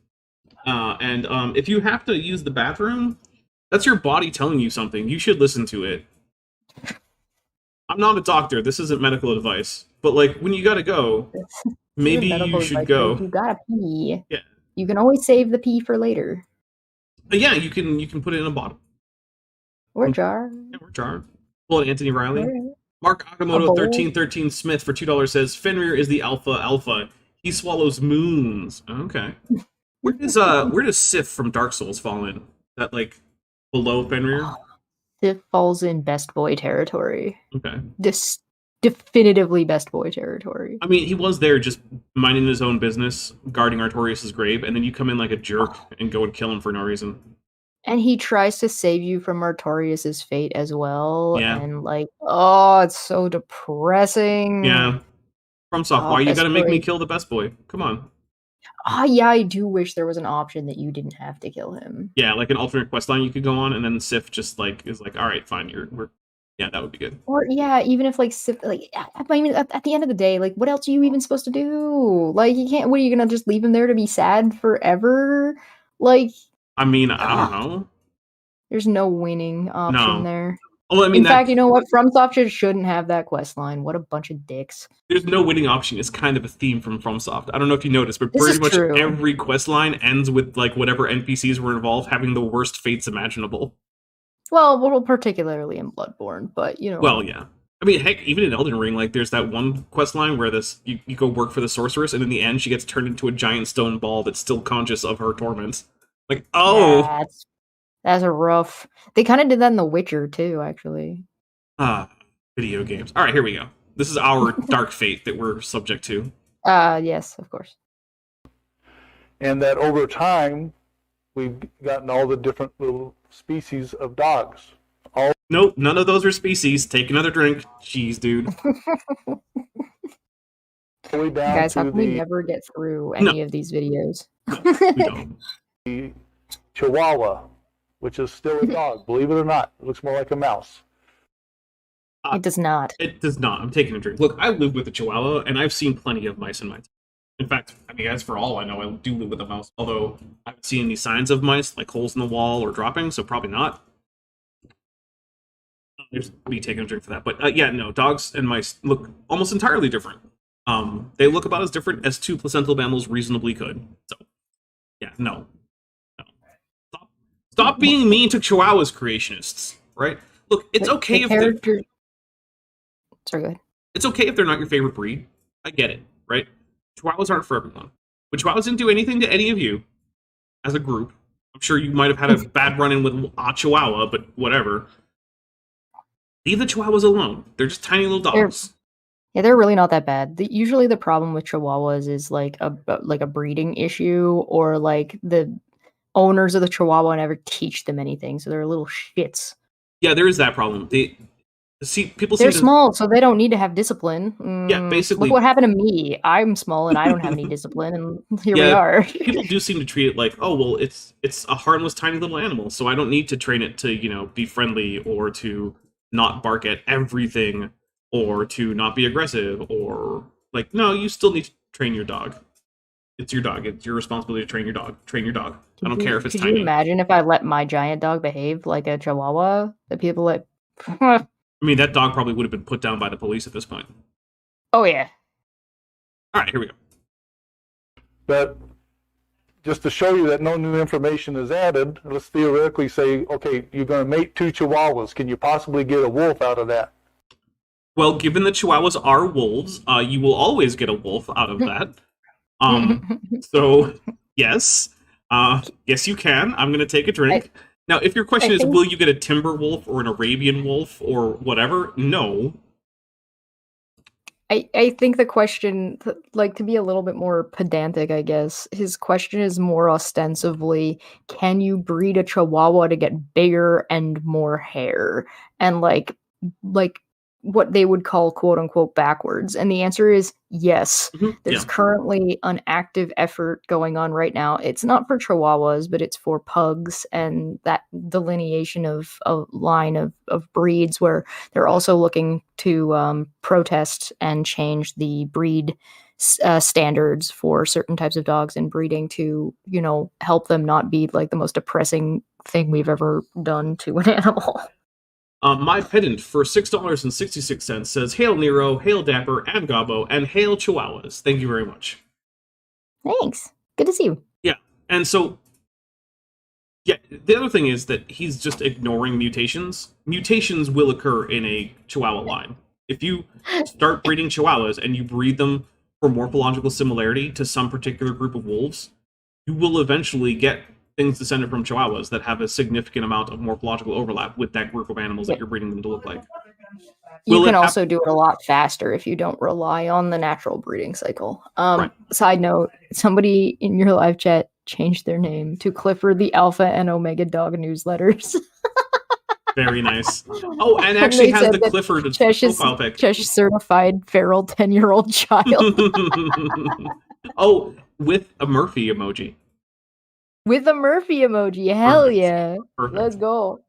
And if you have to use the bathroom, that's your body telling you something. You should listen to it. I'm not a doctor. This isn't medical advice. But like when you gotta go, maybe you should go. You gotta pee. Yeah. You can always save the pee for later. Yeah, you can put it in a bottle. Or jar. Yeah, or jar. Well, Anthony Riley. Or Mark a Akamoto bowl. 1313 Smith for $2 says Fenrir is the alpha. He swallows moons. Okay. Where does Sif from Dark Souls fall in? That like below Fenrir? Sif falls in best boy territory. Okay. Definitively best boy territory. I mean, he was there just minding his own business, guarding Artorias' grave, and then you come in like a jerk and go and kill him for no reason. And he tries to save you from Artorias' fate as well. Yeah. And like, oh, it's so depressing. Yeah. FromSoft, why you gotta make me kill the best boy? Come on. Oh, yeah, I do wish there was an option that you didn't have to kill him. Yeah, like an alternate questline you could go on, and then Sif just like is like, all right, fine, yeah, that would be good. Or yeah, even if like Sif, like I mean, at the end of the day, like what else are you even supposed to do? Like you can't. What are you gonna just leave him there to be sad forever? Like, I mean, I don't know. There's no winning option there. Well, I mean, in fact, you know what? FromSoft just shouldn't have that quest line. What a bunch of dicks. There's no winning option. It's kind of a theme from FromSoft. I don't know if you noticed, but pretty much every quest line ends with like whatever NPCs were involved having the worst fates imaginable. Well, particularly in Bloodborne, but you know. Well, yeah. I mean, heck, even in Elden Ring, like there's that one quest line where you go work for the sorceress, and in the end, she gets turned into a giant stone ball that's still conscious of her torments. Like, oh, yeah, that's a rough. They kind of did that in The Witcher too, actually. Video games. All right, here we go. This is our dark fate that we're subject to. Yes, of course. And that over time, we've gotten all the different little species of dogs. Nope, none of those are species. Take another drink. Jeez, dude. Guys, how can we never get through any of these videos? No, we don't. The Chihuahua, which is still a dog, believe it or not. It looks more like a mouse. It does not. It does not. I'm taking a drink. Look, I live with a Chihuahua, and I've seen plenty of mice in my time. In fact, I mean, guys, for all I know, I do live with a mouse. Although I haven't seen any signs of mice, like holes in the wall or dropping, so probably not. There's me taking a drink for that. But yeah, no, dogs and mice look almost entirely different. They look about as different as two placental mammals reasonably could. So, yeah, no. Stop being mean to Chihuahuas, creationists, right? Look, it's okay if they're... Sorry, go ahead. It's okay if they're not your favorite breed. I get it, right? Chihuahuas aren't for everyone. But Chihuahuas didn't do anything to any of you as a group. I'm sure you might have had a bad run-in with a Chihuahua, but whatever. Leave the Chihuahuas alone. They're just tiny little dogs. They're really not that bad. Usually the problem with Chihuahuas is like a breeding issue, or like the owners of the Chihuahua never teach them anything, so they're little shits. Yeah, there is that problem. They're small, so they don't need to have discipline. Yeah, basically. Look what happened to me. I'm small and I don't have any discipline, and here we are. People do seem to treat it like, oh well, it's a harmless tiny little animal, so I don't need to train it to, be friendly or to not bark at everything or to not be aggressive, or like, no, you still need to train your dog. It's your dog. It's your responsibility to train your dog. Train your dog. I don't care if it's tiny. Could you imagine if I let my giant dog behave like a Chihuahua? That people like. I mean, that dog probably would have been put down by the police at this point. Oh yeah. All right, here we go. But just to show you that no new information is added, let's theoretically say, okay, you're going to mate two Chihuahuas. Can you possibly get a wolf out of that? Well, given that Chihuahuas are wolves, you will always get a wolf out of that. So, yes. Yes, you can. I'm going to take a drink. Now, if your question is, will you get a timber wolf or an Arabian wolf or whatever? No. I think the question, like, to be a little bit more pedantic, I guess, his question is more ostensively, can you breed a Chihuahua to get bigger and more hair? And like what they would call quote unquote backwards. And the answer is yes. Mm-hmm. There's currently an active effort going on right now. It's not for Chihuahuas, but it's for pugs and that delineation of a line of breeds, where they're also looking to protest and change the breed standards for certain types of dogs and breeding to, help them not be like the most depressing thing we've ever done to an animal. My pedant for $6.66 says, "Hail Nero, hail Dapper, and Gobbo, and hail Chihuahuas." Thank you very much. Thanks. Good to see you. Yeah. And so, yeah, the other thing is that he's just ignoring mutations. Mutations will occur in a Chihuahua line. If you start breeding Chihuahuas and you breed them for morphological similarity to some particular group of wolves, you will eventually get things descended from Chihuahuas that have a significant amount of morphological overlap with that group of animals that you're breeding them to look like. You can also do it a lot faster if you don't rely on the natural breeding cycle. Right. Side note, somebody in your live chat changed their name to Clifford the Alpha and Omega Dog newsletters. Very nice. Oh, and actually has the Clifford profile pic. Chesh certified feral 10-year-old child. Oh, with a Murphy emoji. With a Murphy emoji. Hell Perfect. yeah. Perfect. Let's go.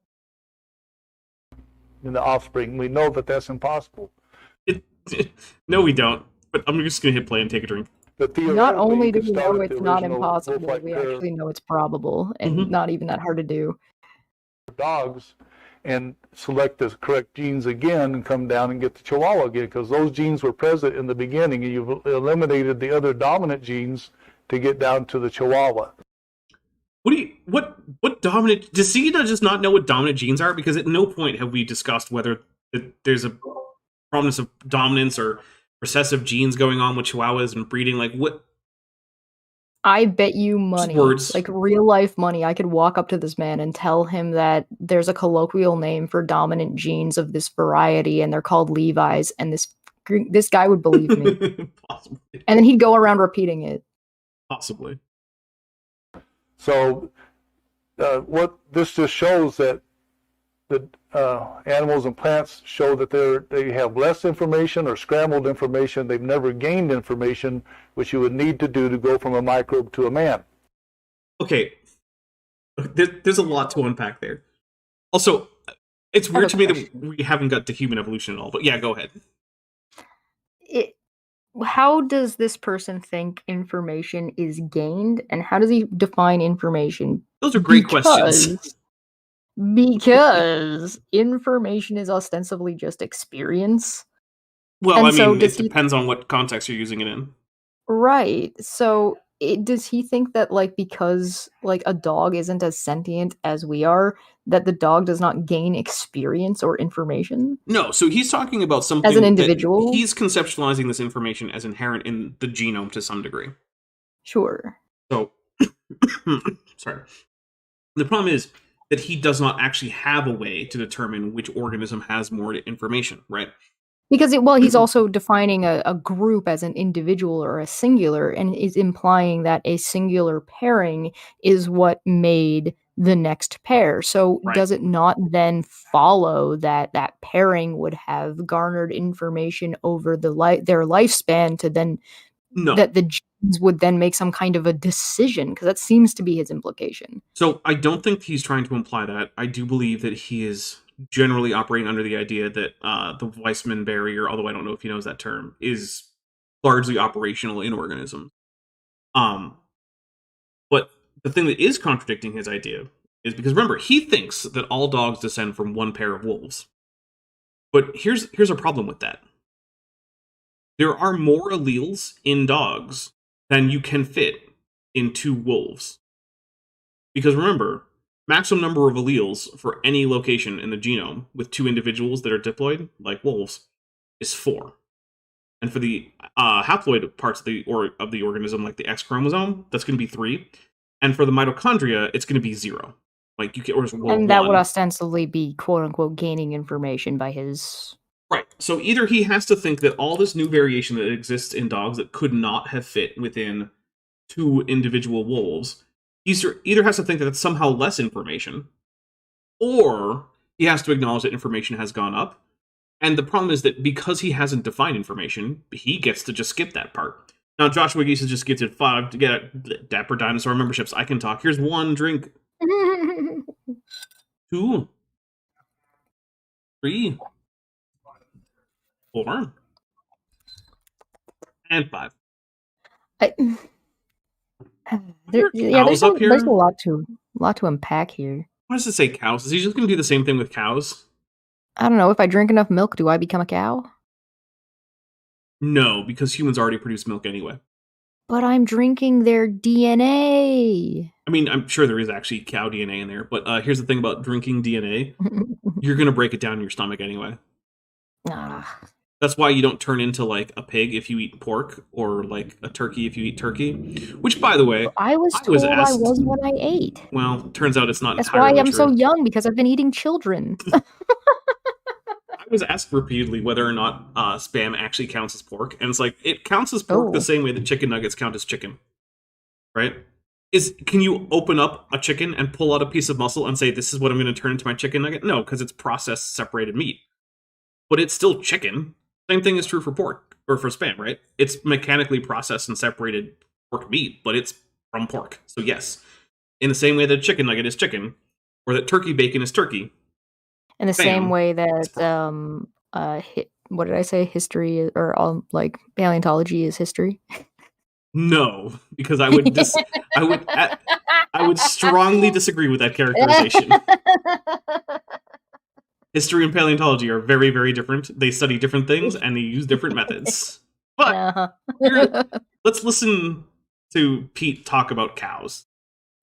In the offspring, we know that that's impossible. No, we don't. But I'm just going to hit play and take a drink. Not only do we know it's not impossible, we actually know it's probable and not even that hard to do. Dogs and select the correct genes again and come down and get the Chihuahua again, because those genes were present in the beginning and you've eliminated the other dominant genes to get down to the Chihuahua. What dominant, does he just not know what dominant genes are? Because at no point have we discussed whether there's a prominence of dominance or recessive genes going on with Chihuahuas and breeding. Like, what? I bet you money, words. Like real life money, I could walk up to this man and tell him that there's a colloquial name for dominant genes of this variety and they're called Levi's, and this guy would believe me. Possibly. And then he'd go around repeating it. Possibly. So what this just shows that the animals and plants show that they have less information or scrambled information. They've never gained information, which you would need to do to go from a microbe to a man. Okay. There's a lot to unpack there. Also, it's weird to me that we haven't got to human evolution at all, but yeah, go ahead. How does this person think information is gained, and how does he define information? Those are great questions. Because information is ostensibly just experience. Well, I mean, it depends on what context you're using it in. Right. So does he think that, like, because like a dog isn't as sentient as we are, that the dog does not gain experience or information? No, so he's talking about something as an individual. He's conceptualizing this information as inherent in the genome to some degree. Sure. So, sorry. The problem is that he does not actually have a way to determine which organism has more information, right? Because he's also defining a group as an individual or a singular, and is implying that a singular pairing is what made the next pair. So does it not then follow that that pairing would have garnered information over their lifespan to then that the genes would then make some kind of a decision? Because that seems to be his implication. So I don't think he's trying to imply that. I do believe that he is generally operating under the idea that the Weissman barrier, although I don't know if he knows that term, is largely operational in organisms. But the thing that is contradicting his idea is because, remember, he thinks that all dogs descend from one pair of wolves. But here's a problem with that. There are more alleles in dogs than you can fit in 2 wolves. Because remember, maximum number of alleles for any location in the genome with 2 individuals that are diploid, like wolves, is 4. And for the haploid parts of the organism, like the X chromosome, that's going to be 3. And for the mitochondria, it's going to be 0. Like you can, and that would ostensibly be "quote unquote" gaining information by his. Right. So either he has to think that all this new variation that exists in dogs that could not have fit within 2 individual wolves, he either has to think that it's somehow less information, or he has to acknowledge that information has gone up. And the problem is that because he hasn't defined information, he gets to just skip that part. Now, Joshua Geese just gets it 5 to get Dapper Dinosaur memberships. I can talk. Here's 1 drink. 2. 3. 4. And 5. There's a lot to unpack here. Why does it say cows? Is he just going to do the same thing with cows? I don't know. If I drink enough milk, do I become a cow? No, because humans already produce milk anyway. But I'm drinking their DNA. I mean, I'm sure there is actually cow DNA in there, but here's the thing about drinking DNA. You're going to break it down in your stomach anyway. Ah. That's why you don't turn into, like, a pig if you eat pork, or, like, a turkey if you eat turkey. Which, by the way, I was told I asked... was what I ate. Well, turns out it's not That's entirely why I'm true. so young, because I've been eating children. I was asked repeatedly whether or not Spam actually counts as pork, and it's like, it counts as pork the same way that chicken nuggets count as chicken. Right? Can you open up a chicken and pull out a piece of muscle and say, this is what I'm going to turn into my chicken nugget? No, because it's processed, separated meat. But it's still chicken. Same thing is true for pork, or for Spam, right? It's mechanically processed and separated pork meat, but it's from pork. So yes, in the same way that a chicken nugget is chicken, or that turkey bacon is turkey. In the same way that, what did I say? History, or like paleontology is history. No, because I would I would strongly disagree with that characterization. History and paleontology are very, very different. They study different things and they use different methods. But let's listen to Pete talk about cows.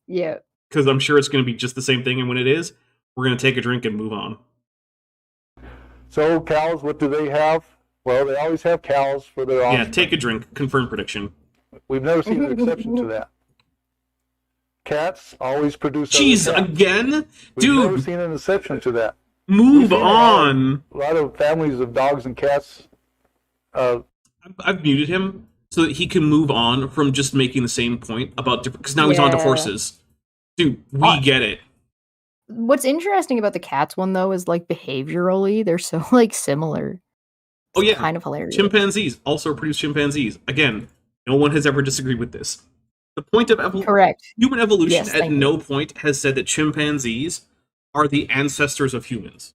Yeah. Because I'm sure it's going to be just the same thing, and when it is, we're going to take a drink and move on. So cows, what do they have? Well, they always have cows for their offspring. Yeah, take a drink. Confirmed prediction. We've never seen an exception to that. Cats always produce. Jeez, again? We've never seen an exception to that. Move on. A lot of families of dogs and cats. I've muted him so that he can move on from just making the same point about different. Because now he's on to horses. Dude, we get it. What's interesting about the cats one, though, is, like, behaviorally, they're so, like, similar. It's kind of hilarious. Chimpanzees also produce chimpanzees. Again, no one has ever disagreed with this. The point of Correct. Human evolution at no point has said that chimpanzees are the ancestors of humans.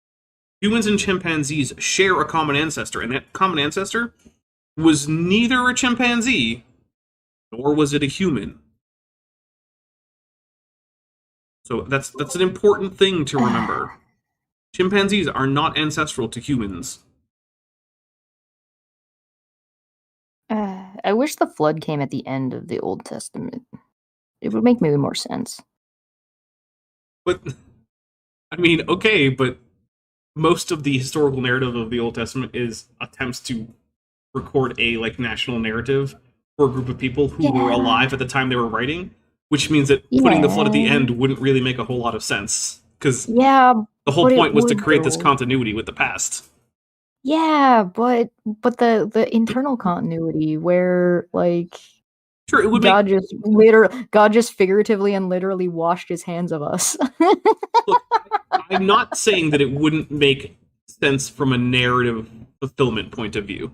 Humans and chimpanzees share a common ancestor, and that common ancestor was neither a chimpanzee nor was it a human. So that's an important thing to remember. Chimpanzees are not ancestral to humans. I wish the flood came at the end of the Old Testament. It would make maybe more sense. But, I mean, okay, but most of the historical narrative of the Old Testament is attempts to record a, like, national narrative for a group of people who were alive at the time they were writing, which means that putting the flood at the end wouldn't really make a whole lot of sense, because the whole point was to create this continuity with the past. Yeah, but the internal continuity where, like, sure, it would God just figuratively and literally washed his hands of us. Look, I'm not saying that it wouldn't make sense from a narrative fulfillment point of view.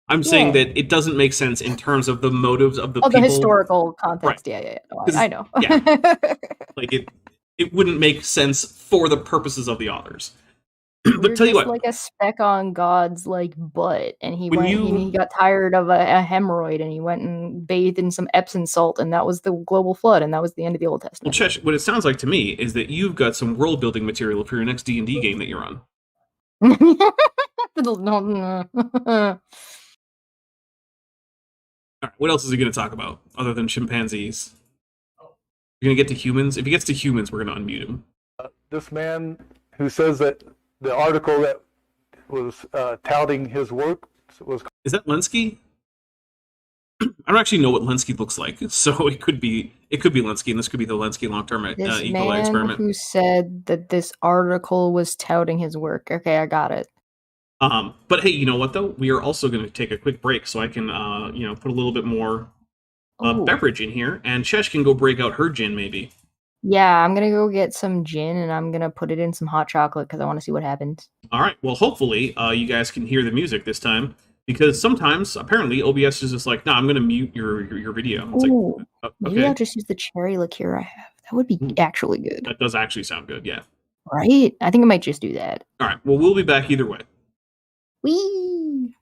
I'm saying that it doesn't make sense in terms of the motives of the people. The historical context. Right. Yeah. No, I know. Like, it wouldn't make sense for the purposes of the authors. But tell you what, like a speck on God's, like, butt, and he got tired of a hemorrhoid, and he went and bathed in some Epsom salt, and that was the global flood, and that was the end of the Old Testament. Well, Chesh, what it sounds like to me is that you've got some world building material for your next D&D game that you're on. All right, what else is he going to talk about other than chimpanzees? You're going to get to humans? If he gets to humans, we're going to unmute him. This man who says that the article that was touting his work was... Is that Lenski? I don't actually know what Lenski looks like, so it could be Lenski, and this could be the Lenski long-term E. coli experiment. Who said that this article was touting his work? Okay, I got it. But hey, you know what though? We are also going to take a quick break so I can, put a little bit more beverage in here, and Chesh can go break out her gin maybe. Yeah, I'm gonna go get some gin, and I'm gonna put it in some hot chocolate because I want to see what happens. All right. Well, hopefully, you guys can hear the music this time, because sometimes, apparently, OBS is just like, "Nah, I'm gonna mute your video." It's like, okay. Maybe I'll just use the cherry liqueur I have. That would be actually good. That does actually sound good. Yeah. Right. I think I might just do that. All right. Well, we'll be back either way. Whee!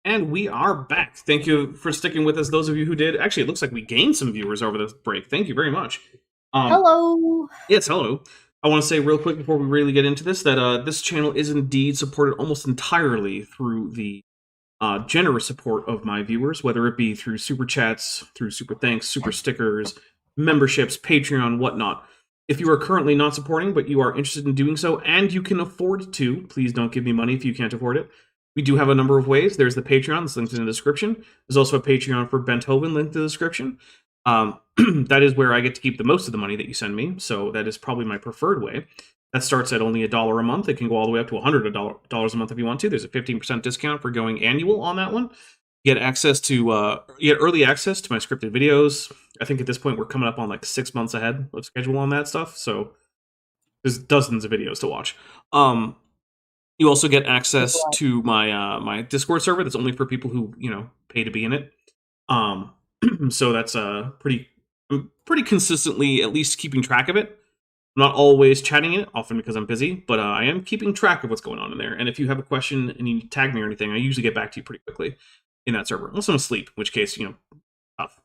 And we are back. Thank you for sticking with us, those of you who did. Actually, it looks like we gained some viewers over this break. Thank you very much. Hello! Yes, hello. I want to say real quick before we really get into this that this channel is indeed supported almost entirely through the generous support of my viewers, whether it be through super chats, through super thanks, super stickers, memberships, Patreon, whatnot. If you are currently not supporting, but you are interested in doing so, and you can afford to, please don't give me money if you can't afford it. We do have a number of ways. There's the Patreon, that's linked in the description. There's also a Patreon for Benthoven linked in the description. That is where I get to keep the most of the money that you send me, so that is probably my preferred way. That starts at only $1 a month. It can go all the way up to $100 a month if you want to. There's a 15% discount for going annual on that one. You get access to you get early access to my scripted videos. I think at this point we're coming up on like 6 months ahead of schedule on that stuff, so there's dozens of videos to watch. You also get access to my my Discord server that's only for people who, you know, pay to be in it. So that's pretty consistently at least keeping track of it. I'm not always chatting in it, often because I'm busy, but I am keeping track of what's going on in there. And if you have a question and you tag me or anything, I usually get back to you pretty quickly in that server. Unless I'm asleep, in which case, you know, tough.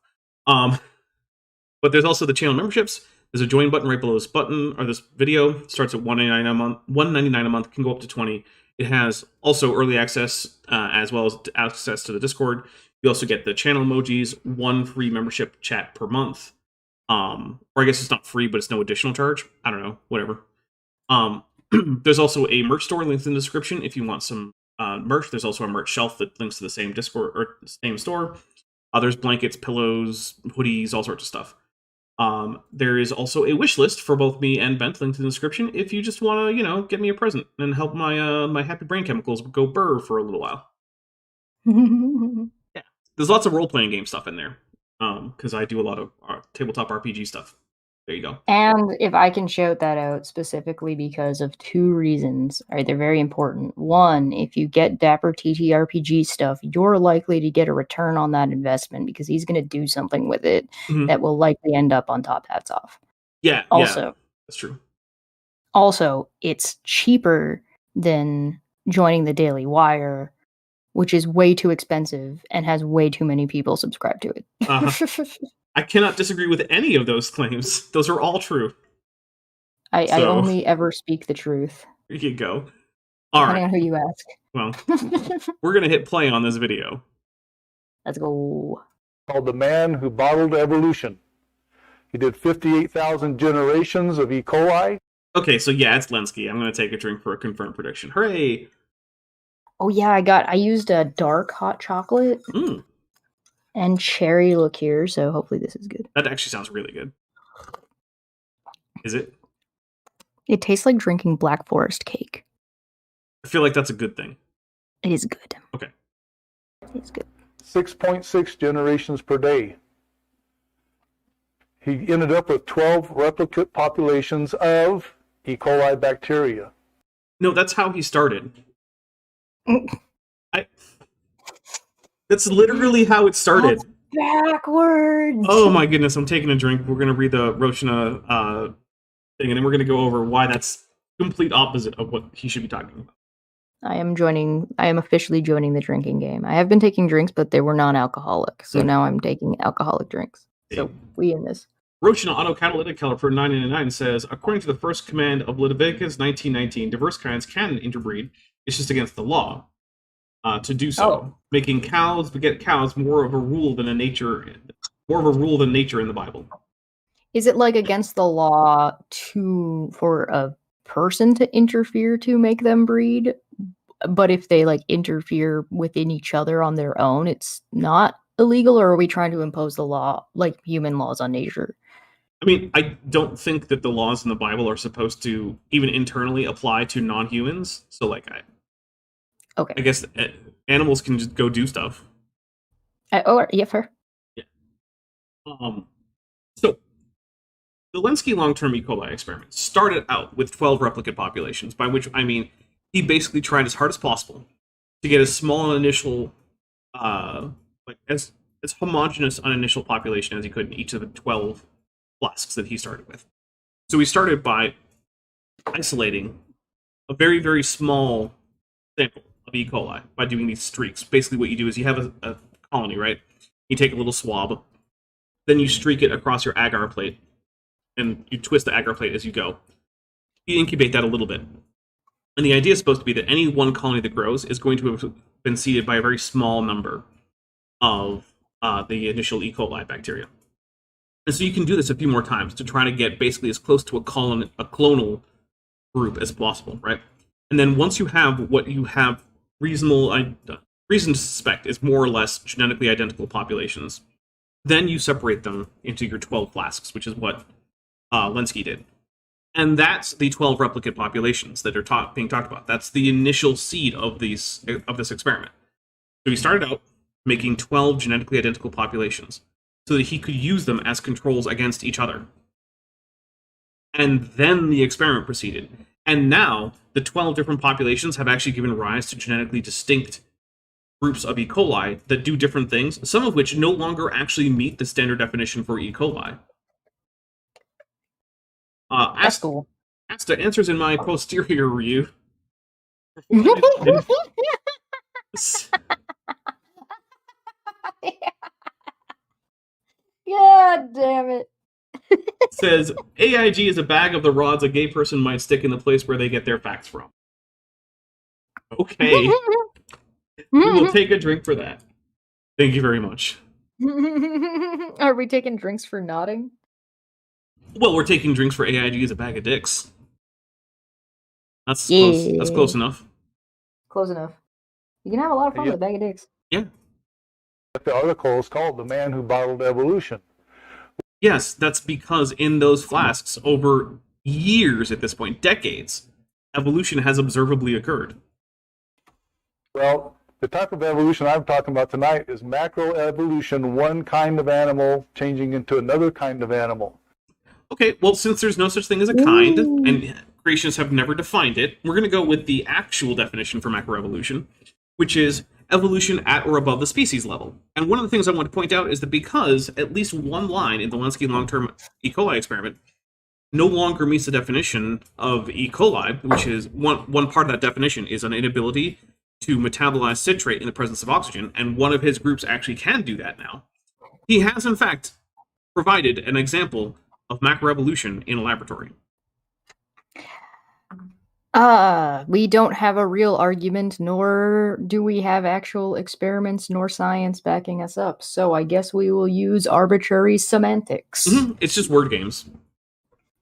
But there's also the channel memberships. There's a join button right below this button, or this video. It starts at $1.99 a month. $1.99 a month, can go up to $20. It has also early access, as well as access to the Discord. You also get the channel emojis, one free membership chat per month. Or I guess it's not free, but it's no additional charge. I don't know, whatever. There's also a merch store linked in the description if you want some merch. There's also a merch shelf that links to the same Discord or same store. There's blankets, pillows, hoodies, all sorts of stuff. There is also a wish list for both me and Bent linked in the description if you just want to, you know, get me a present and help my my happy brain chemicals go burr for a little while. Yeah, there's lots of role-playing game stuff in there. Because I do a lot of tabletop RPG stuff. There you go. And if I can shout that out specifically because of two reasons, right? They're very important. One, if you get Dapper TTRPG stuff, you're likely to get a return on that investment because he's going to do something with it that will likely end up on Top Hats Off. Yeah, also, yeah, that's true. Also, it's cheaper than joining the Daily Wire, which is way too expensive and has way too many people subscribe to it. I cannot disagree with any of those claims. Those are all true. I only ever speak the truth. There you go. All Depending right. on who you ask. Well, we're going to hit play on this video. Let's go. Called The Man Who Bottled Evolution. He did 58,000 generations of E. coli. Okay, so yeah, it's Lenski. I'm going to take a drink for a confirmed prediction. Hooray! Oh yeah, I used a dark hot chocolate and cherry liqueur, so hopefully this is good. That actually sounds really good. Is it? It tastes like drinking Black Forest cake. I feel like that's a good thing. It is good. Okay. It's good. 6.6 generations per day. He ended up with 12 replicate populations of E. coli bacteria. No, that's how he started. That's literally how it started. That's backwards. Oh my goodness, I'm taking a drink. We're going to read the Roshna thing, and then we're going to go over why that's complete opposite of what he should be talking about. I am officially joining the drinking game. I have been taking drinks, but they were non-alcoholic. So now I'm taking alcoholic drinks. So we in this. Roshna Autocatalytic Color for 999 says, according to the first command of Leviticus 19:19, diverse kinds can interbreed. It's just against the law to do so, making cows beget cows more of a rule than nature in the Bible. Is it like against the law for a person to interfere to make them breed? But if they like interfere within each other on their own, it's not illegal? Or are we trying to impose the law, like human laws on nature? I mean, I don't think that the laws in the Bible are supposed to even internally apply to non-humans. So, like, I guess animals can just go do stuff. Yeah, fair. Yeah. So, the Lenski long-term E. coli experiment started out with 12 replicate populations, by which I mean he basically tried as hard as possible to get as small an initial, as homogenous an initial population as he could in each of the 12 flasks that he started with. So he started by isolating a very, very small sample, of E. coli by doing these streaks. Basically, what you do is you have a colony, right? You take a little swab, then you streak it across your agar plate, and you twist the agar plate as you go. You incubate that a little bit. And the idea is supposed to be that any one colony that grows is going to have been seeded by a very small number of the initial E. coli bacteria. And so you can do this a few more times to try to get basically as close to a clonal group as possible, right? And then once you have what you have reason to suspect is more or less genetically identical populations, then you separate them into your 12 flasks, which is what Lenski did. And that's the 12 replicate populations that are being talked about. That's the initial seed of this experiment. So he started out making 12 genetically identical populations so that he could use them as controls against each other. And then the experiment proceeded. And now, the 12 different populations have actually given rise to genetically distinct groups of E. coli that do different things, some of which no longer actually meet the standard definition for E. coli. That's cool. Asta answers in my posterior review. God damn it. Says, AIG is a bag of the rods a gay person might stick in the place where they get their facts from. Okay. We will take a drink for that. Thank you very much. Are we taking drinks for nodding? Well, we're taking drinks for AIG is a bag of dicks. That's close. That's close enough. Close enough. You can have a lot of fun with a bag of dicks. Yeah. The article is called "The Man Who Bottled Evolution." Yes, that's because in those flasks, over years at this point, decades, evolution has observably occurred. Well, the type of evolution I'm talking about tonight is macroevolution, one kind of animal changing into another kind of animal. Okay, well, since there's no such thing as a kind, and creationists have never defined it, we're going to go with the actual definition for macroevolution, which is evolution at or above the species level. And one of the things I want to point out is that because at least one line in the Lenski long-term E. coli experiment no longer meets the definition of E. coli, which is one part of that definition is an inability to metabolize citrate in the presence of oxygen, and one of his groups actually can do that now. He has, in fact, provided an example of macroevolution in a laboratory. We don't have a real argument, nor do we have actual experiments nor science backing us up. So I guess we will use arbitrary semantics. Mm-hmm. It's just word games.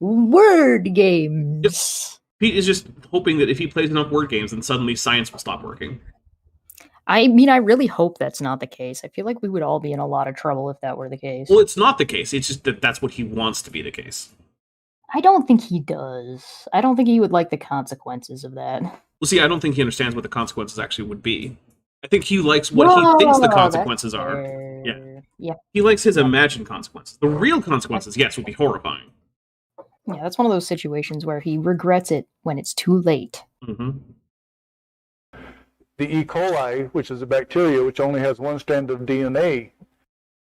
Word games. Yep. Pete is just hoping that if he plays enough word games, then suddenly science will stop working. I mean, I really hope that's not the case. I feel like we would all be in a lot of trouble if that were the case. Well, it's not the case. It's just that that's what he wants to be the case. I don't think he does. I don't think he would like the consequences of that. Well, see, I don't think he understands what the consequences actually would be. I think he likes what he thinks the consequences are. Yeah. He likes his imagined consequences. The real consequences, yes, would be horrifying. Yeah, that's one of those situations where he regrets it when it's too late. Mm-hmm. The E. coli, which is a bacteria which only has one strand of DNA.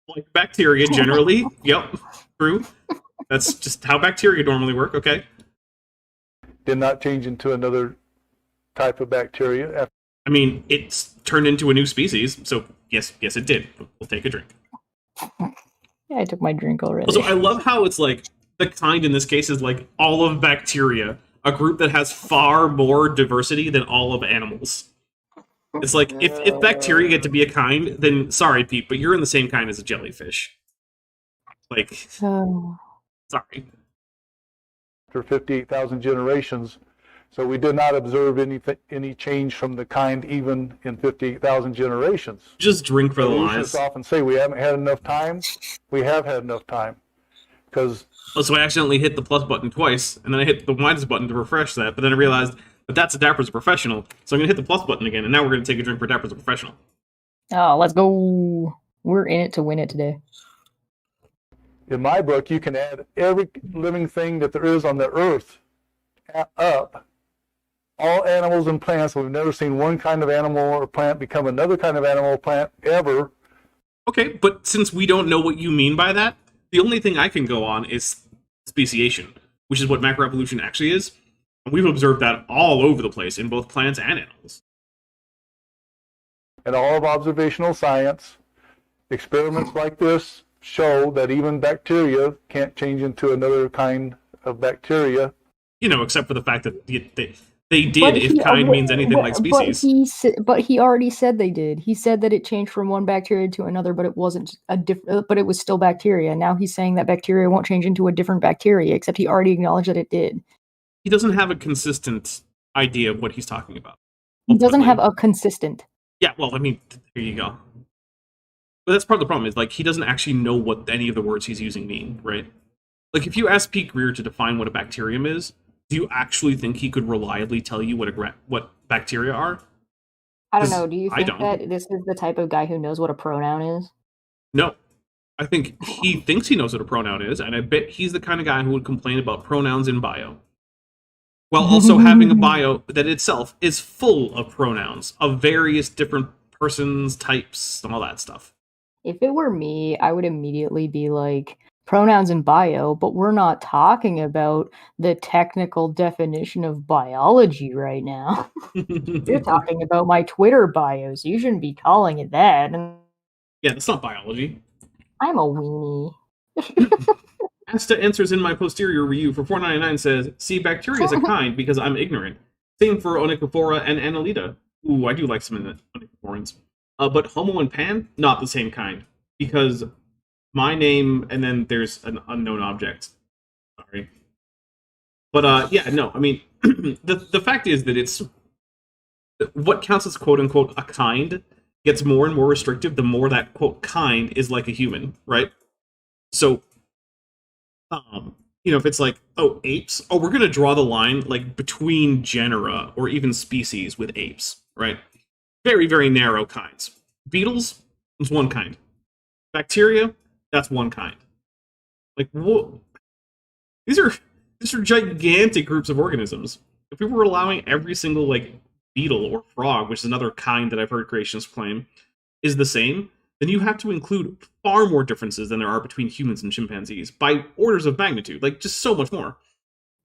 Like bacteria, generally. Yep, true. That's just how bacteria normally work, okay? Did not change into another type of bacteria. I mean, it's turned into a new species, so yes, it did. We'll take a drink. Yeah, I took my drink already. Also, I love how it's like, the kind in this case is like all of bacteria, a group that has far more diversity than all of animals. It's like, if bacteria get to be a kind, then sorry, Pete, but you're in the same kind as a jellyfish. Like, sorry. After 58,000 generations, so we did not observe any change from the kind even in 58,000 generations. Just drink for the lies. Evolutionists often say we haven't had enough time. We have had enough time. Because so I accidentally hit the plus button twice, and then I hit the minus button to refresh that, but then I realized that that's a Dapper's a professional, so I'm going to hit the plus button again, and now we're going to take a drink for Dapper's a professional. Oh, let's go. We're in it to win it today. In my book, you can add every living thing that there is on the earth up. All animals and plants. We've never seen one kind of animal or plant become another kind of animal or plant ever. Okay, but since we don't know what you mean by that, the only thing I can go on is speciation, which is what macroevolution actually is. And we've observed that all over the place in both plants and animals. in all of observational science. Experiments like this show that even bacteria can't change into another kind of bacteria. Except for the fact that they did if kind means anything like species. But he already said they did. He said that it changed from one bacteria to another, but it wasn't but it was still bacteria. Now he's saying that bacteria won't change into a different bacteria, except he already acknowledged that it did. He doesn't have a consistent idea of what he's talking about. He doesn't have a consistent. Yeah, well, I mean, here you go. But that's part of the problem, is like he doesn't actually know what any of the words he's using mean, right? Like if you ask Pete Greer to define what a bacterium is, do you actually think he could reliably tell you what bacteria are? I don't know. Do you think that this is the type of guy who knows what a pronoun is? No. I think he thinks he knows what a pronoun is, and I bet he's the kind of guy who would complain about pronouns in bio. While also having a bio that itself is full of pronouns of various different persons, types, and all that stuff. If it were me, I would immediately be like, pronouns in bio, but we're not talking about the technical definition of biology right now. You're talking about my Twitter bios. You shouldn't be calling it that. Yeah, that's not biology. I'm a weenie. Asta answers in my posterior review for $4.99 says, see, bacteria is a kind because I'm ignorant. Same for Onychophora and Annelida. Ooh, I do like some Onychophorans. But Homo and Pan, not the same kind. Because my name, and then there's an unknown object. Sorry. But, yeah, no, I mean, the fact is that it's... What counts as quote-unquote a kind gets more and more restrictive the more that, quote, kind is like a human, right? So, if it's like, oh, apes? Oh, we're going to draw the line, like, between genera or even species with apes, right? Very, very narrow kinds. Beetles, it's one kind. Bacteria, that's one kind. Like, whoa. These are gigantic groups of organisms. If we were allowing every single, like, beetle or frog, which is another kind that I've heard creationists claim, is the same, then you have to include far more differences than there are between humans and chimpanzees by orders of magnitude, like just so much more.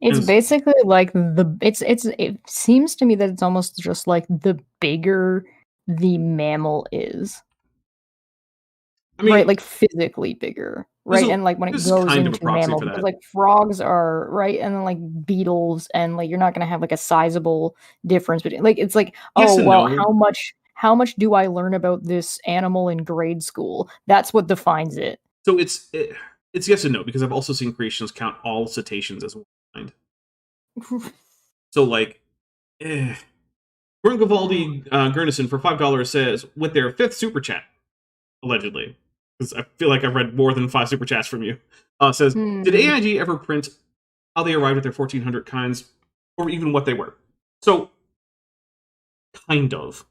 It's basically like it seems to me that it's almost just like the bigger the mammal is. I mean, right, like physically bigger, right? And like when it goes into mammal, because like frogs are, right, and then like beetles, and like you're not gonna have like a sizable difference between, like, it's like, oh well, no. How much do I learn about this animal in grade school? That's what defines it. So it's yes and no, because I've also seen creationists count all cetaceans as one kind. So like, Grungavaldi Gurnison for $5 says, with their 5th super chat, allegedly, because I feel like I've read more than 5 super chats from you, says, did AIG ever print how they arrived at their 1,400 kinds, or even what they were? So, kind of.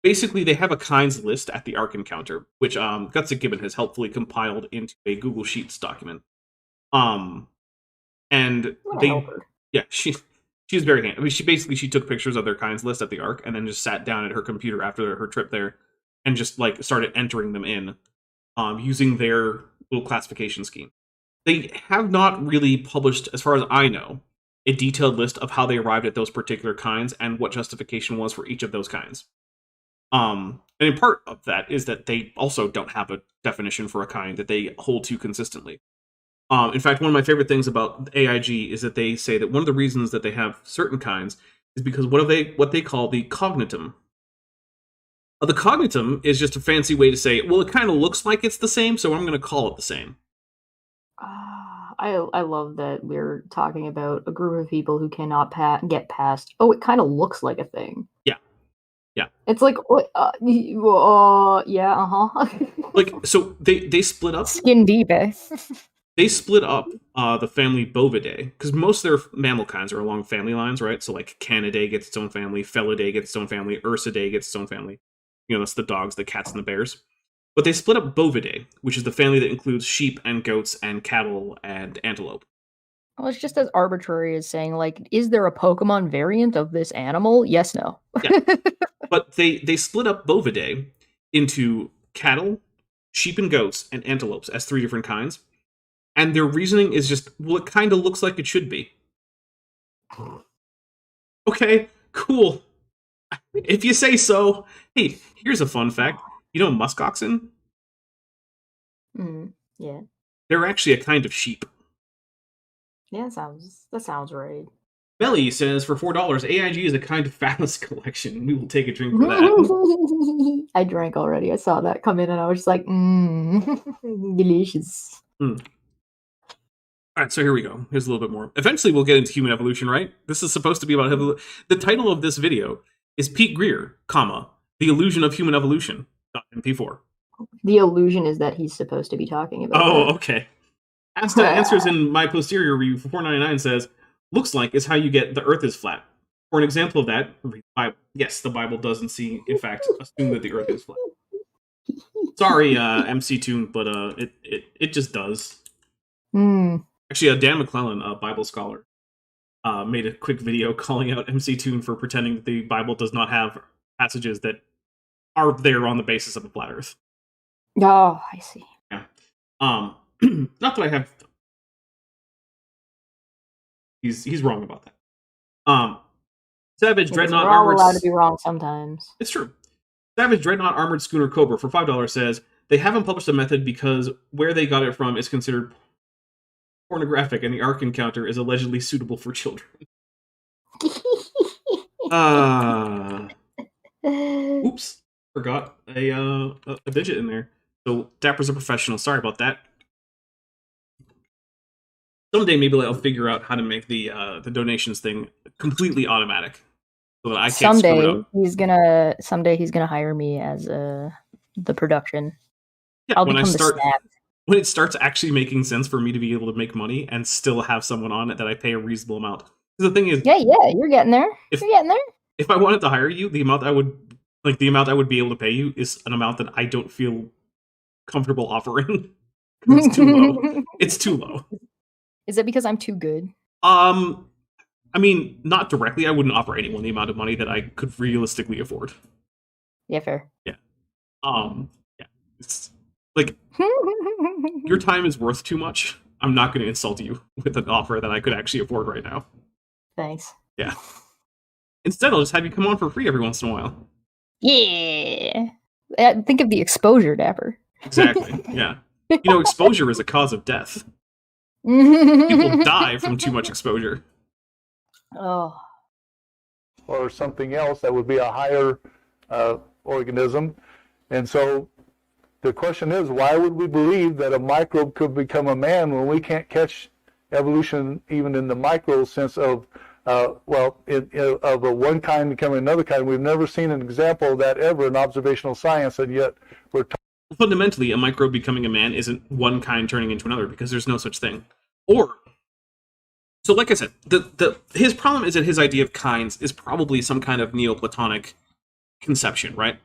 Basically, they have a kinds list at the Ark Encounter, which Gutsa Gibbon has helpfully compiled into a Google Sheets document. And she's very handy. I mean, she took pictures of their kinds list at the Ark, and then just sat down at her computer after her trip there, and just like started entering them in, using their little classification scheme. They have not really published, as far as I know, a detailed list of how they arrived at those particular kinds and what justification was for each of those kinds. And in part of that is that they also don't have a definition for a kind that they hold to consistently. In fact, one of my favorite things about AIG is that they say that one of the reasons that they have certain kinds is because what they call the cognitum. The cognitum is just a fancy way to say, well, it kind of looks like it's the same, so I'm going to call it the same. I love that we're talking about a group of people who cannot get past, oh, it kind of looks like a thing. Yeah. Yeah. It's like, yeah, like, so they split up. Skin deep, eh? They split up the family Bovidae, because most of their mammal kinds are along family lines, right? So like Canidae gets its own family, Felidae gets its own family, Ursidae gets its own family. That's the dogs, the cats, and the bears. But they split up Bovidae, which is the family that includes sheep and goats and cattle and antelope. Well, it's just as arbitrary as saying, like, is there a Pokemon variant of this animal? Yes, no. Yeah. But they split up Bovidae into cattle, sheep and goats, and antelopes as 3 different kinds. And their reasoning is just, well, it kind of looks like it should be. Okay, cool. If you say so. Hey, Here's a fun fact. You know muskoxen? Yeah. They're actually a kind of sheep. Yeah, that sounds right. Melly says, for $4, AIG is a kind of phallus collection. We will take a drink for that. I drank already. I saw that come in and I was just like, delicious. All right, so here we go. Here's a little bit more. Eventually we'll get into human evolution, right? This is supposed to be about the title of this video is Pete Greer, comma, The Illusion of Human Evolution, .mp4. The illusion is that he's supposed to be talking about that. Okay. Asta answers in my posterior review for $4.99 says, looks like is how you get the Earth is flat. For an example of that, read the Bible. Yes, the Bible does in fact, assume that the Earth is flat. Sorry, MC Toon, but it just does. Actually, Dan McClellan, a Bible scholar, made a quick video calling out MC Toon for pretending that the Bible does not have passages that are there on the basis of a flat Earth. Oh, I see. Yeah. Not that I have. He's wrong about that. Savage Dreadnought We're all Armored. allowed to be wrong sometimes. It's true. Savage Dreadnought Armored Schooner Cobra for $5 says they haven't published a method because where they got it from is considered pornographic, and the Ark encounter is allegedly suitable for children. Oops, forgot a digit in there. So Dapper's a professional. Sorry about that. Someday maybe I'll figure out how to make the donations thing completely automatic, so that I can't screw it up. Someday he's gonna hire me as the production. Yeah, when it starts actually making sense for me to be able to make money and still have someone on it that I pay a reasonable amount. Because the thing is, yeah, you're getting there. If I wanted to hire you, the amount I would be able to pay you is an amount that I don't feel comfortable offering. It's too low. It's too low. Is it because I'm too good? I mean, not directly. I wouldn't offer anyone the amount of money that I could realistically afford. Yeah, fair. Yeah. Yeah. It's like your time is worth too much. I'm not going to insult you with an offer that I could actually afford right now. Thanks. Yeah. Instead, I'll just have you come on for free every once in a while. Yeah. Think of the exposure, Dapper. Exactly. Yeah. You know, exposure is a cause of death. People die from too much exposure. Oh. Or something else that would be a higher organism. And so the question is, why would we believe that a microbe could become a man when we can't catch evolution even in the micro sense of, of a one kind becoming another kind? We've never seen an example of that ever in observational science, and yet we're fundamentally, a microbe becoming a man isn't one kind turning into another, because there's no such thing. So like I said, his problem is that his idea of kinds is probably some kind of Neoplatonic conception, right?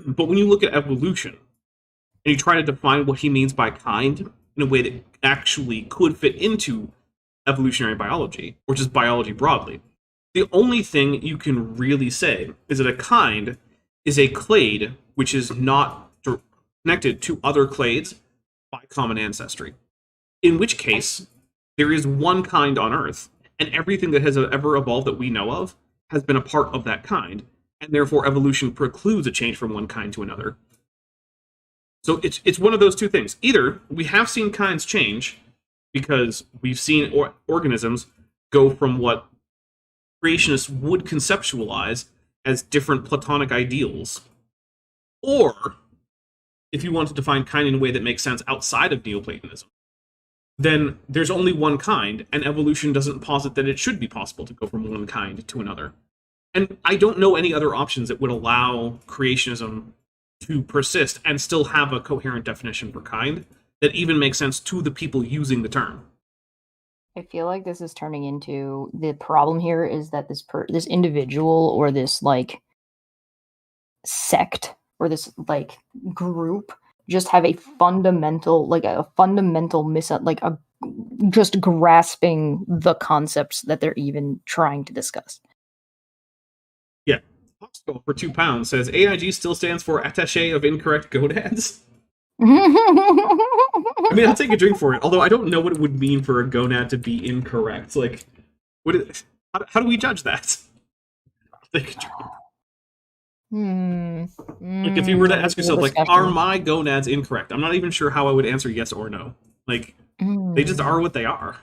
But when you look at evolution, and you try to define what he means by kind in a way that actually could fit into evolutionary biology, or just biology broadly, the only thing you can really say is that a kind is a clade which is not connected to other clades by common ancestry. In which case, there is one kind on Earth, and everything that has ever evolved that we know of has been a part of that kind, and therefore evolution precludes a change from one kind to another. So it's one of those two things. Either we have seen kinds change because we've seen organisms go from what creationists would conceptualize as different Platonic ideals, or if you want to define kind in a way that makes sense outside of Neoplatonism, then there's only one kind, and evolution doesn't posit that it should be possible to go from one kind to another. And I don't know any other options that would allow creationism to persist and still have a coherent definition for kind that even makes sense to the people using the term. I feel like this is turning into, the problem here is that this individual or this like sect or this like group just have a fundamental just grasping the concepts that they're even trying to discuss. Yeah. Hospital for £2 says AIG still stands for Attaché of Incorrect Gonads. I mean, I'll take a drink for it, although I don't know what it would mean for a gonad to be incorrect. Like, how do we judge that? I'll take a drink. Like, if you were to ask yourself, like, are my gonads incorrect? I'm not even sure how I would answer yes or no. Like, they just are what they are.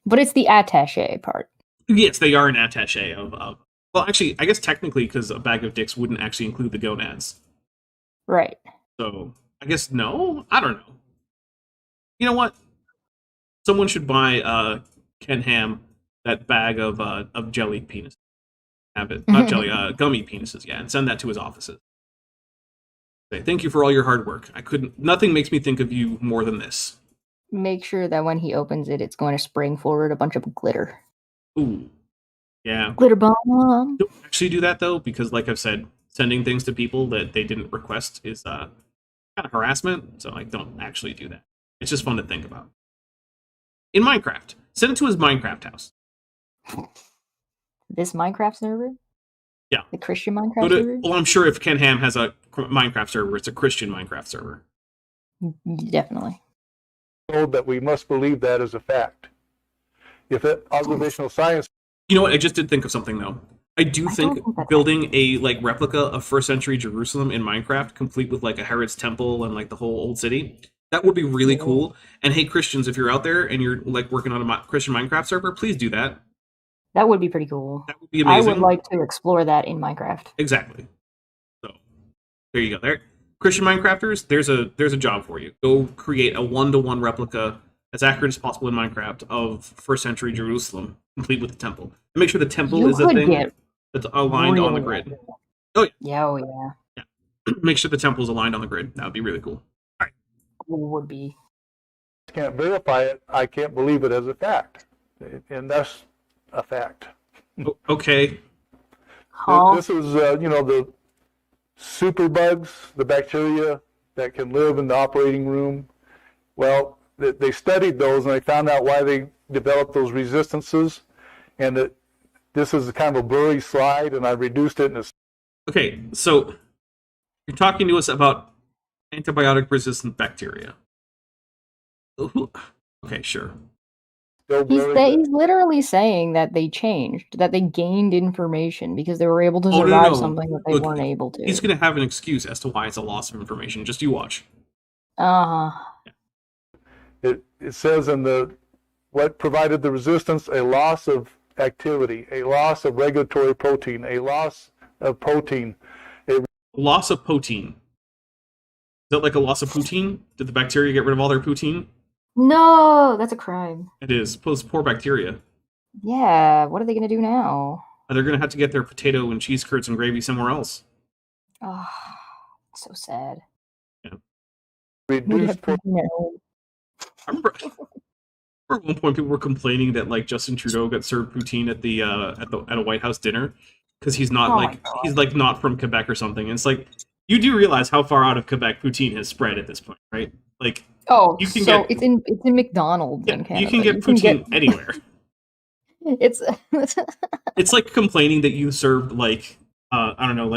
But it's the attaché part. Yes, they are an attaché of. Well, actually, I guess technically, because a bag of dicks wouldn't actually include the gonads. Right. So, I guess no? I don't know. You know what? Someone should buy Ken Ham that bag of jelly penis. Have it. Not jelly, gummy penises, yeah, and send that to his offices. Say, thank you for all your hard work. Nothing makes me think of you more than this. Make sure that when he opens it, it's going to spring forward a bunch of glitter. Ooh. Yeah. Glitter bomb. Don't actually do that, though, because, like I've said, sending things to people that they didn't request is kind of harassment, so I don't actually do that. It's just fun to think about. In Minecraft, send it to his Minecraft house. This Minecraft server? Yeah. The Christian Minecraft server? Well, I'm sure if Ken Ham has a Minecraft server, it's a Christian Minecraft server. Definitely. Told that we must believe that as a fact. If observational science... You know what? I just did think of something, though. I think building a replica of first century Jerusalem in Minecraft, complete with a Herod's temple and the whole old city, that would be really cool. And hey, Christians, if you're out there and you're working on a Christian Minecraft server, please do that. That would be pretty cool. That would be amazing. I would like to explore that in Minecraft. Exactly. So there you go. There, Christian Minecrafters, there's a job for you. Go create a 1-to-1 replica as accurate as possible in Minecraft of first century Jerusalem, complete with the temple. And make sure the temple is a thing that's aligned on the grid. Oh yeah. Oh yeah. Yeah. Make sure the temple is aligned on the grid. That would be really cool. All right. Would be. Can't verify it. I can't believe it as a fact, and that's a fact. Okay. Huh? This is the superbugs, the bacteria that can live in the operating room. Well, they studied those and they found out why they developed those resistances, and that this is kind of a blurry slide, and I reduced it. Okay, so you're talking to us about antibiotic-resistant bacteria. Okay, sure. He's literally saying that they changed, that they gained information because they were able to survive something that they weren't able to. He's going to have an excuse as to why it's a loss of information. Just you watch. Yeah. It says in what provided the resistance: a loss of activity, a loss of regulatory protein, a loss of protein. Loss of poutine. Is that like a loss of poutine? Did the bacteria get rid of all their poutine? No, that's a crime. It is. Those poor bacteria. Yeah, what are they going to do now? They're going to have to get their potato and cheese curds and gravy somewhere else. Oh, so sad. Yeah. Reduced I remember at one point people were complaining that Justin Trudeau got served poutine at a White House dinner because he's not he's not from Quebec or something. And it's you do realize how far out of Quebec poutine has spread at this point, right? You can it's in McDonald's in Canada. You can get poutine anywhere. It's like complaining that you served I don't know,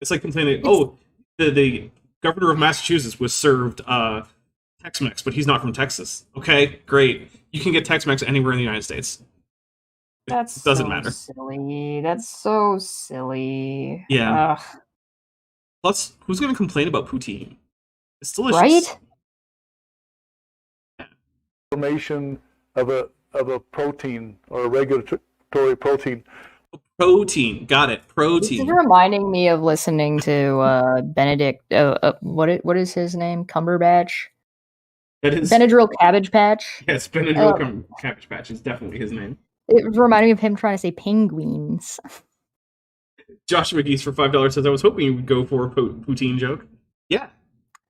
it's like complaining the governor of Massachusetts was served Tex-Mex, but he's not from Texas. Okay, great. You can get Tex-Mex anywhere in the United States. It doesn't matter. Silly. That's so silly. Yeah. Plus, who's going to complain about poutine? It's delicious. Right? Yeah. Formation of a protein or a regulatory protein. Protein. Got it. Protein. This is reminding me of listening to Benedict. What is his name? Cumberbatch? Benadryl Cabbage Patch? Yes, Benadryl Cabbage Patch is definitely his name. It was reminding me of him trying to say penguins. Josh McGee's for $5 says, I was hoping you would go for a poutine joke. Yeah.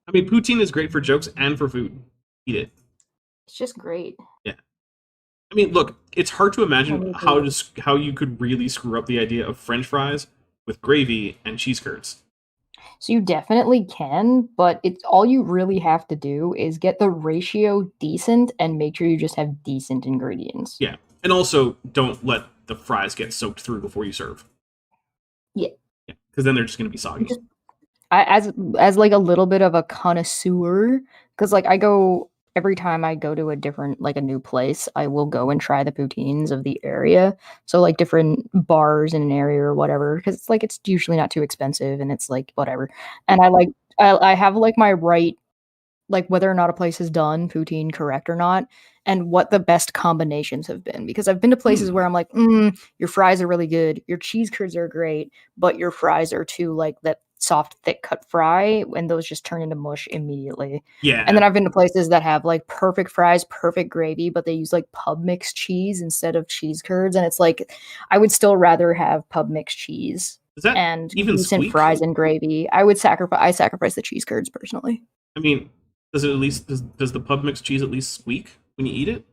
I mean, poutine is great for jokes and for food. Eat it. It's just great. Yeah. I mean, look, it's hard to imagine how you could really screw up the idea of French fries with gravy and cheese curds. So you definitely can, but it's all you really have to do is get the ratio decent and make sure you just have decent ingredients. Yeah. And also, don't let the fries get soaked through before you serve. Yeah. Yeah. Because then they're just going to be soggy. As a little bit of a connoisseur, because I go every time I go to a different, like a new place, I will go and try the poutines of the area. So like different bars in an area or whatever, because it's like it's usually not too expensive and it's like whatever. And I have like my right, like whether or not a place is done poutine correct or not, and what the best combinations have been. Because I've been to places where I'm like, your fries are really good, your cheese curds are great, but your fries are too like that soft, thick cut fry, and those just turn into mush immediately. Yeah. And then I've been to places that have like perfect fries, perfect gravy, but they use like pub mix cheese instead of cheese curds, and it's like I would still rather have pub mix cheese Does that and even decent squeak? fries and gravy. I sacrifice the cheese curds personally. I mean, does it at least does the pub mix cheese at least squeak when you eat it?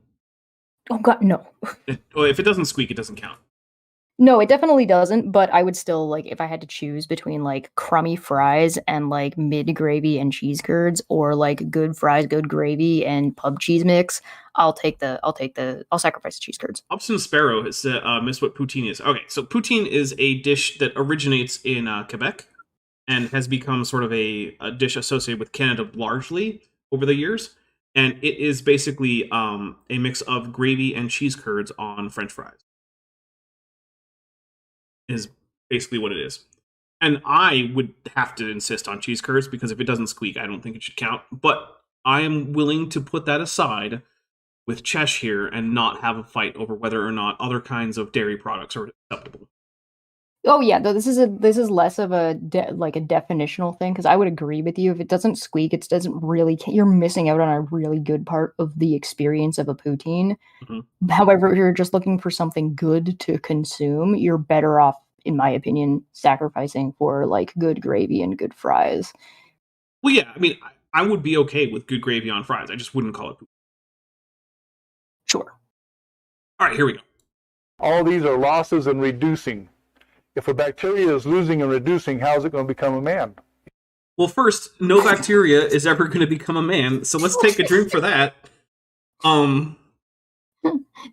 Oh god, no. Well, if it doesn't squeak, it doesn't count. No, it definitely doesn't, but I would still like if I had to choose between like crummy fries and like mid gravy and cheese curds, or like good fries, good gravy and pub cheese mix, I'll sacrifice the cheese curds. Upson Sparrow has missed what poutine is. Okay, so poutine is a dish that originates in Quebec and has become sort of a dish associated with Canada largely over the years. And it is basically a mix of gravy and cheese curds on French fries. Is basically what it is. And I would have to insist on cheese curds because if it doesn't squeak, I don't think it should count. But I am willing to put that aside with Chesh here and not have a fight over whether or not other kinds of dairy products are acceptable. Oh yeah, though this is less of a like a definitional thing, because I would agree with you. If it doesn't squeak, it doesn't really. You're missing out on a really good part of the experience of a poutine. Mm-hmm. However, if you're just looking for something good to consume, you're better off, in my opinion, sacrificing for like good gravy and good fries. Well, yeah, I mean, I would be okay with good gravy on fries. I just wouldn't call it poutine. Sure. All right, here we go. All these are losses and reducing. If a bacteria is losing and reducing, how is it going to become a man? Well, first, no bacteria is ever going to become a man, so let's take a drink for that.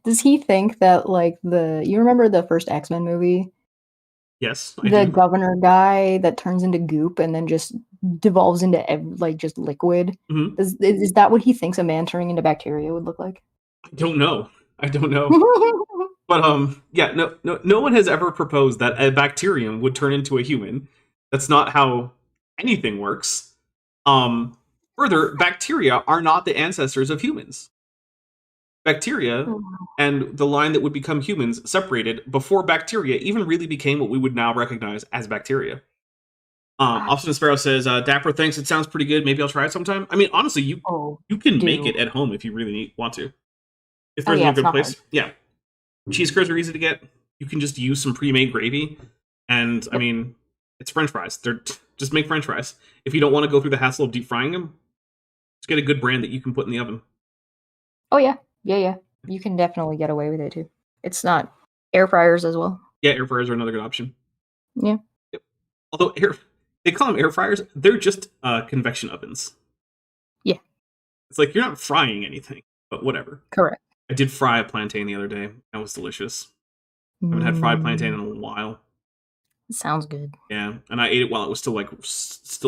Does he think that like you remember the first X-Men movie? Yes, The governor guy that turns into goop and then just devolves into like just liquid. Mm-hmm. Is that what he thinks a man turning into bacteria would look like? I don't know. But yeah, no one has ever proposed that a bacterium would turn into a human. That's not how anything works. Further, bacteria are not the ancestors of humans. Bacteria and the line that would become humans separated before bacteria even really became what we would now recognize as bacteria. Austin Sparrow says, Dapper thinks it sounds pretty good. Maybe I'll try it sometime. I mean, honestly, you can make it at home if you really want to. If there's no good place. Yeah. Cheese curds are easy to get. You can just use some pre-made gravy. And, I mean, it's French fries. Just make French fries. If you don't want to go through the hassle of deep frying them, just get a good brand that you can put in the oven. Oh, yeah. Yeah. You can definitely get away with it, too. It's not air fryers as well. Yeah, air fryers are another good option. Yeah. Yep. Although they call them air fryers, they're just convection ovens. Yeah. It's like you're not frying anything, but whatever. Correct. I did fry a plantain the other day. That was delicious. I haven't had fried plantain in a while. It sounds good. Yeah, and I ate it while it was still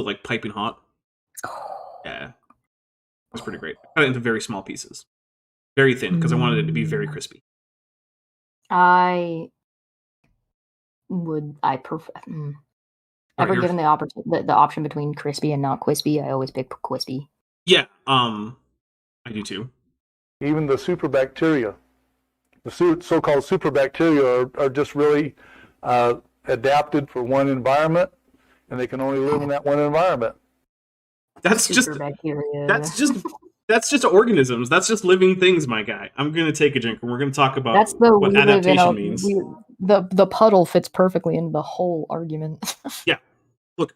like piping hot. Yeah. It was pretty great. I cut it into very small pieces. Very thin, because I wanted it to be very crispy. I prefer... Ever given the option between crispy and not crispy, I always pick crispy. Yeah, I do too. Even the superbacteria, the so-called superbacteria are just really adapted for one environment, and they can only live in that one environment. That's just organisms. That's just living things, my guy. I'm going to take a drink, and we're going to talk about what adaptation means. The puddle fits perfectly into the whole argument. Yeah. Look,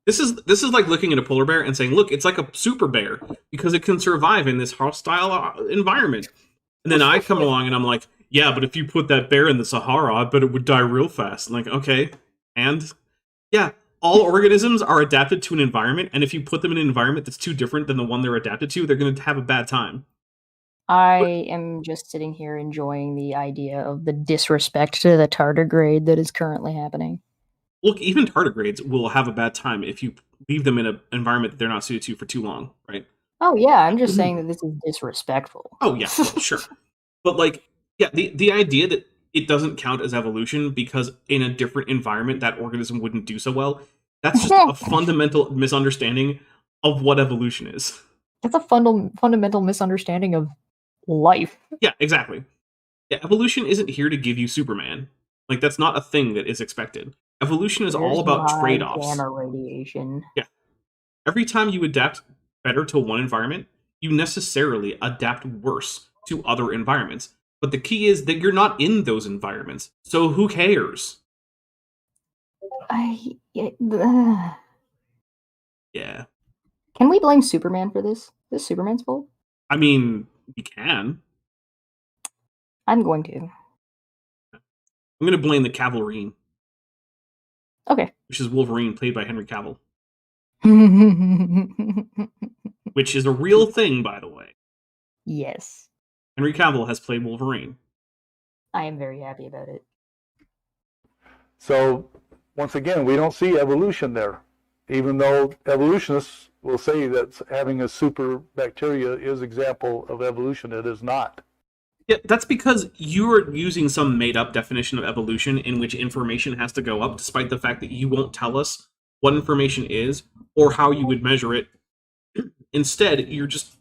this is like looking at a polar bear and saying, look, it's like a super bear because it can survive in this hostile environment. And then I come along and I'm like, yeah, but if you put that bear in the Sahara, I bet it would die real fast. I'm like, okay. And yeah, all organisms are adapted to an environment. And if you put them in an environment that's too different than the one they're adapted to, they're going to have a bad time. I am just sitting here enjoying the idea of the disrespect to the tardigrade that is currently happening. Look, even tardigrades will have a bad time if you leave them in an environment that they're not suited to for too long, right? Oh yeah, I'm just saying that this is disrespectful. Oh yeah, well, sure. But like, yeah, the idea that it doesn't count as evolution because in a different environment that organism wouldn't do so well, that's just a fundamental misunderstanding of what evolution is. That's a fundamental misunderstanding of life. Yeah, exactly. Yeah, evolution isn't here to give you Superman. Like, that's not a thing that is expected. Evolution is all Here's about my trade-offs. gamma radiation. Yeah. Every time you adapt better to one environment, you necessarily adapt worse to other environments. But the key is that you're not in those environments. So who cares? Yeah. Can we blame Superman for this? This is Superman's fault? I mean, we can. I'm going to. I'm going to blame the Cavalrine, Okay. which is Wolverine, played by Henry Cavill. Which is a real thing, by the way. Yes. Henry Cavill has played Wolverine. I am very happy about it. So, once again, we don't see evolution there, even though evolutionists will say that having a super bacteria is example of evolution. It is not. Yeah, that's because you're using some made-up definition of evolution in which information has to go up, despite the fact that you won't tell us what information is or how you would measure it. Instead, you're just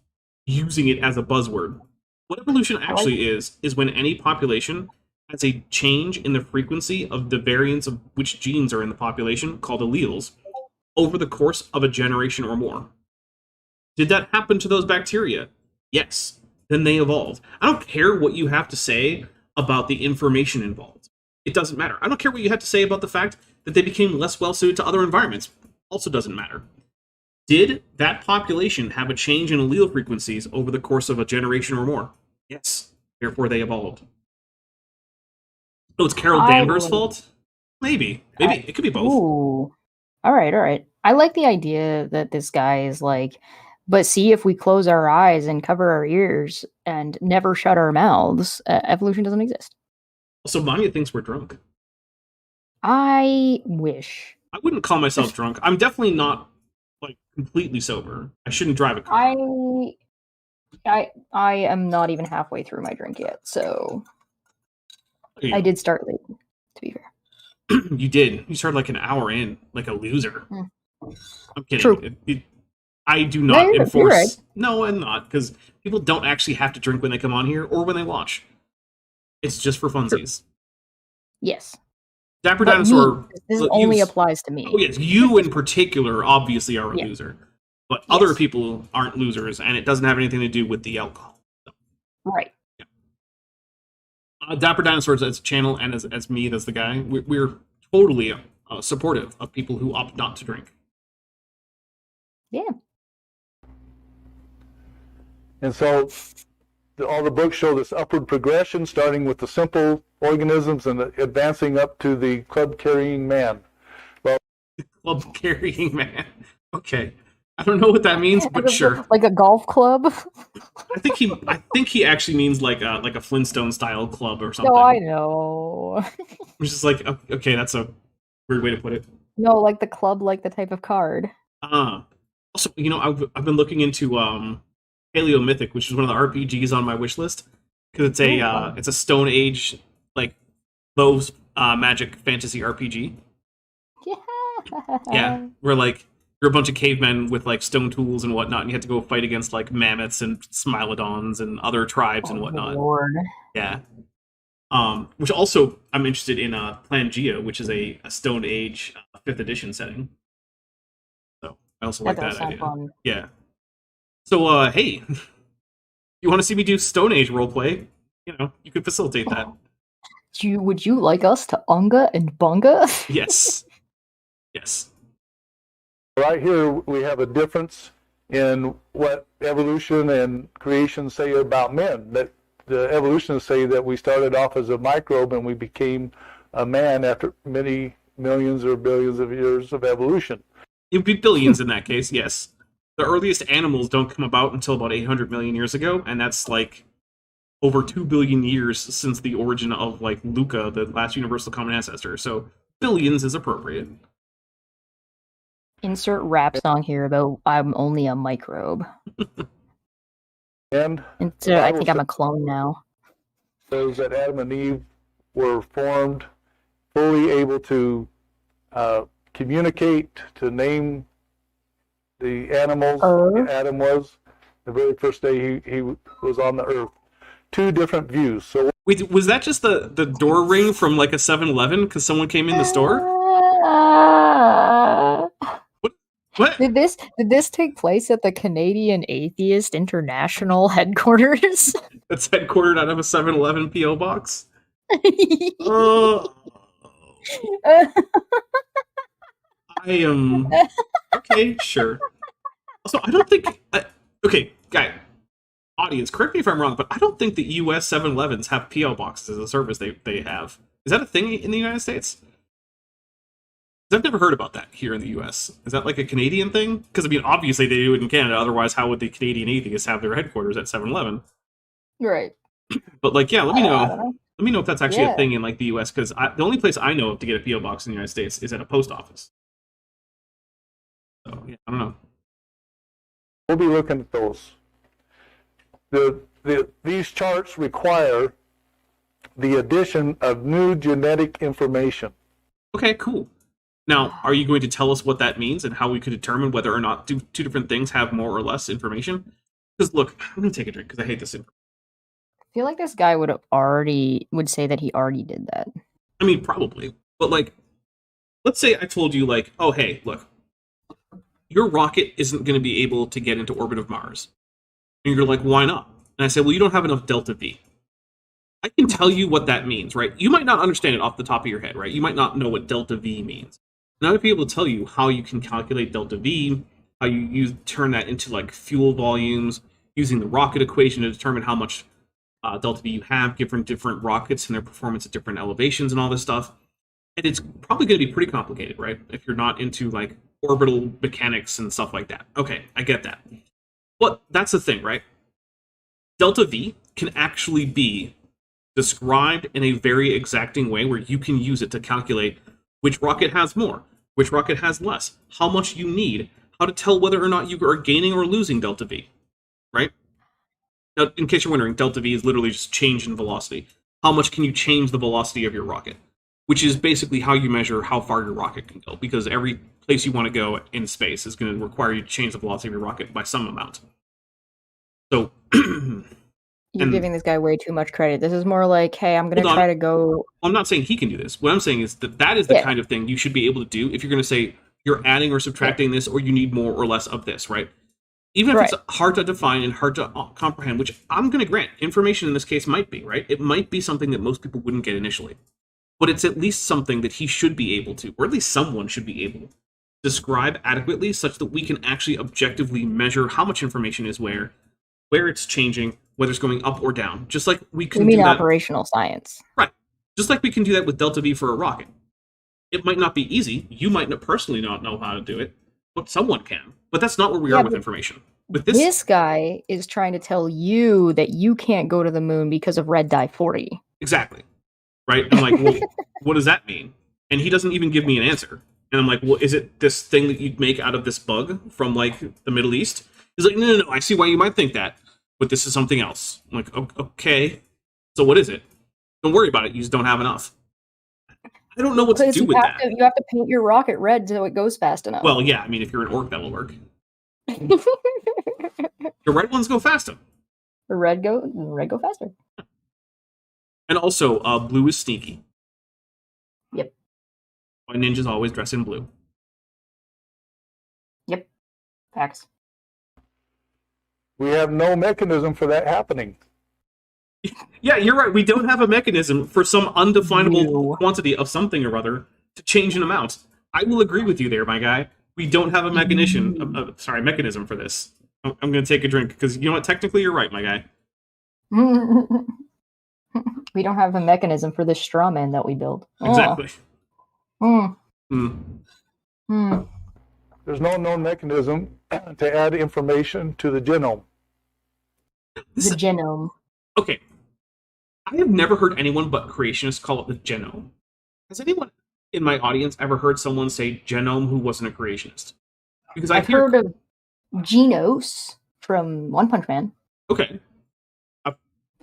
using it as a buzzword. What evolution actually is when any population has a change in the frequency of the variants of which genes are in the population, called alleles, over the course of a generation or more. Did that happen to those bacteria? Yes. Then they evolved. I don't care what you have to say about the information involved. It doesn't matter. I don't care what you have to say about the fact that they became less well-suited to other environments. Also doesn't matter. Did that population have a change in allele frequencies over the course of a generation or more? Yes. Therefore, they evolved. Oh, it's Carol Danvers' fault? Maybe. It could be both. Ooh. All right. I like the idea that this guy is like, but see, if we close our eyes and cover our ears and never shut our mouths, evolution doesn't exist. So Manya thinks we're drunk. I wish. I wouldn't call myself drunk. I'm definitely not like completely sober. I shouldn't drive a car. I am not even halfway through my drink yet, so I did start late, to be fair. You did. You started like an hour in, like a loser. I'm kidding. True. I do not enforce. You're right. No, I'm not, because people don't actually have to drink when they come on here or when they watch. It's just for funsies. Yes. Dapper Dinosaur. This only applies to me. Oh yes, you in particular obviously are a loser, but other people aren't losers, and it doesn't have anything to do with the alcohol. So. Right. Yeah. Dapper Dinosaurs as a channel and as me as the guy, we're totally supportive of people who opt not to drink. Yeah. And so all the books show this upward progression, starting with the simple organisms and advancing up to the club-carrying man. Well, club-carrying man. Okay. I don't know what that means, but sure. Like a golf club? I think he actually means like a Flintstone-style club or something. No, I know. Which is like, okay, that's a weird way to put it. No, like the club, like the type of card. Also, I've been looking into Paleo Mythic, which is one of the RPGs on my wish list, because it's a Stone Age like low magic fantasy RPG. Yeah, where like you're a bunch of cavemen with like stone tools and whatnot, and you have to go fight against like mammoths and smilodons and other tribes and whatnot. Lord. Yeah. Which also I'm interested in Pangea, which is a Stone Age 5th edition setting. So I also like that idea. Fun. Yeah. So hey, you want to see me do Stone Age roleplay? You could facilitate that. Would you like us to unga and bunga? Yes. Yes. Right here we have a difference in what evolution and creation say about men. That the evolutionists say that we started off as a microbe and we became a man after many millions or billions of years of evolution. It would be billions in that case, yes. The earliest animals don't come about until about 800 million years ago, and that's like over 2 billion years since the origin of like Luca, the last universal common ancestor. So billions is appropriate. Insert rap song here about I'm only a microbe. And I think I'm a clone now. Says that Adam and Eve were formed fully able to communicate, to name the animals. Adam was the very first day he was on the earth. 2 different views. So wait, was that just the door ring from like a 7-Eleven because someone came in the store? What? Did this take place at the Canadian Atheist International headquarters? That's headquartered out of a 7-Eleven PO box. Oh. I am okay. Sure. Also, I don't think. Okay, guy, audience, correct me if I'm wrong, but I don't think the U.S. 7-Elevens have PO boxes as a service. They have. Is that a thing in the United States? I've never heard about that here in the U.S. Is that like a Canadian thing? Because I mean, obviously they do it in Canada. Otherwise, how would the Canadian atheists have their headquarters at 7-Eleven? Right. But like, yeah, let me know. Let me know if that's actually a thing in like the U.S. Because the only place I know of to get a PO box in the United States is at a post office. So yeah, I don't know. We'll be looking at those. These charts require the addition of new genetic information. Okay, cool. Now, are you going to tell us what that means and how we could determine whether or not two different things have more or less information? Because look, I'm going to take a drink because I hate this information. I feel like this guy would say that he already did that. I mean, probably. But like, let's say I told you like, oh, hey, look, your rocket isn't going to be able to get into orbit of Mars. And you're like, why not? And I say, well, you don't have enough delta V. I can tell you what that means, right? You might not understand it off the top of your head, right? You might not know what delta V means. And I would be able to tell you how you can calculate delta V, how you turn that into like fuel volumes, using the rocket equation to determine how much delta V you have, given different rockets and their performance at different elevations and all this stuff. And it's probably going to be pretty complicated, right? If you're not into like orbital mechanics and stuff like that. Okay, I get that. But that's the thing, right? Delta V can actually be described in a very exacting way where you can use it to calculate which rocket has more, which rocket has less, how much you need, how to tell whether or not you are gaining or losing delta V, right? Now, in case you're wondering, delta V is literally just change in velocity. How much can you change the velocity of your rocket? Which is basically how you measure how far your rocket can go, because every place you want to go in space is going to require you to change the velocity of your rocket by some amount. So... You're giving this guy way too much credit. This is more like, hey, I'm going to try to go... Well, I'm not saying he can do this. What I'm saying is that is the kind of thing you should be able to do if you're going to say you're adding or subtracting this, or you need more or less of this, right? Even if it's hard to define and hard to comprehend, which I'm going to grant, information in this case might be, right? It might be something that most people wouldn't get initially. But it's at least something that he should be able to, or at least someone should be able to describe adequately such that we can actually objectively measure how much information is where it's changing, whether it's going up or down. Just like we can do that. Operational science. Right. Just like we can do that with delta V for a rocket. It might not be easy. You might not personally not know how to do it, but someone can. But that's not where we are with information. With this guy is trying to tell you that you can't go to the moon because of red dye 40. Exactly. Right? I'm like, well, what does that mean? And he doesn't even give me an answer. And I'm like, well, is it this thing that you'd make out of this bug from like the Middle East? He's like, no, I see why you might think that. But this is something else. I'm like, okay, so what is it? Don't worry about it. You just don't have enough. I don't know what to do with that. You have to paint your rocket red so it goes fast enough. Well, yeah. I mean, if you're an orc, that'll work. The red ones go faster. The red go faster. And also, blue is sneaky. Yep. Why ninjas always dress in blue. Yep. Facts. We have no mechanism for that happening. Yeah, you're right. We don't have a mechanism for some undefinable quantity of something or other to change an amount. I will agree with you there, my guy. We don't have a mechanism for this. I'm going to take a drink because you know what? Technically, you're right, my guy. We don't have a mechanism for this straw man that we built. Exactly. There's no known mechanism to add information to the genome. The genome. Okay. I have never heard anyone but creationists call it the genome. Has anyone in my audience ever heard someone say genome who wasn't a creationist? Because I've heard of Genos from One Punch Man. Okay. Does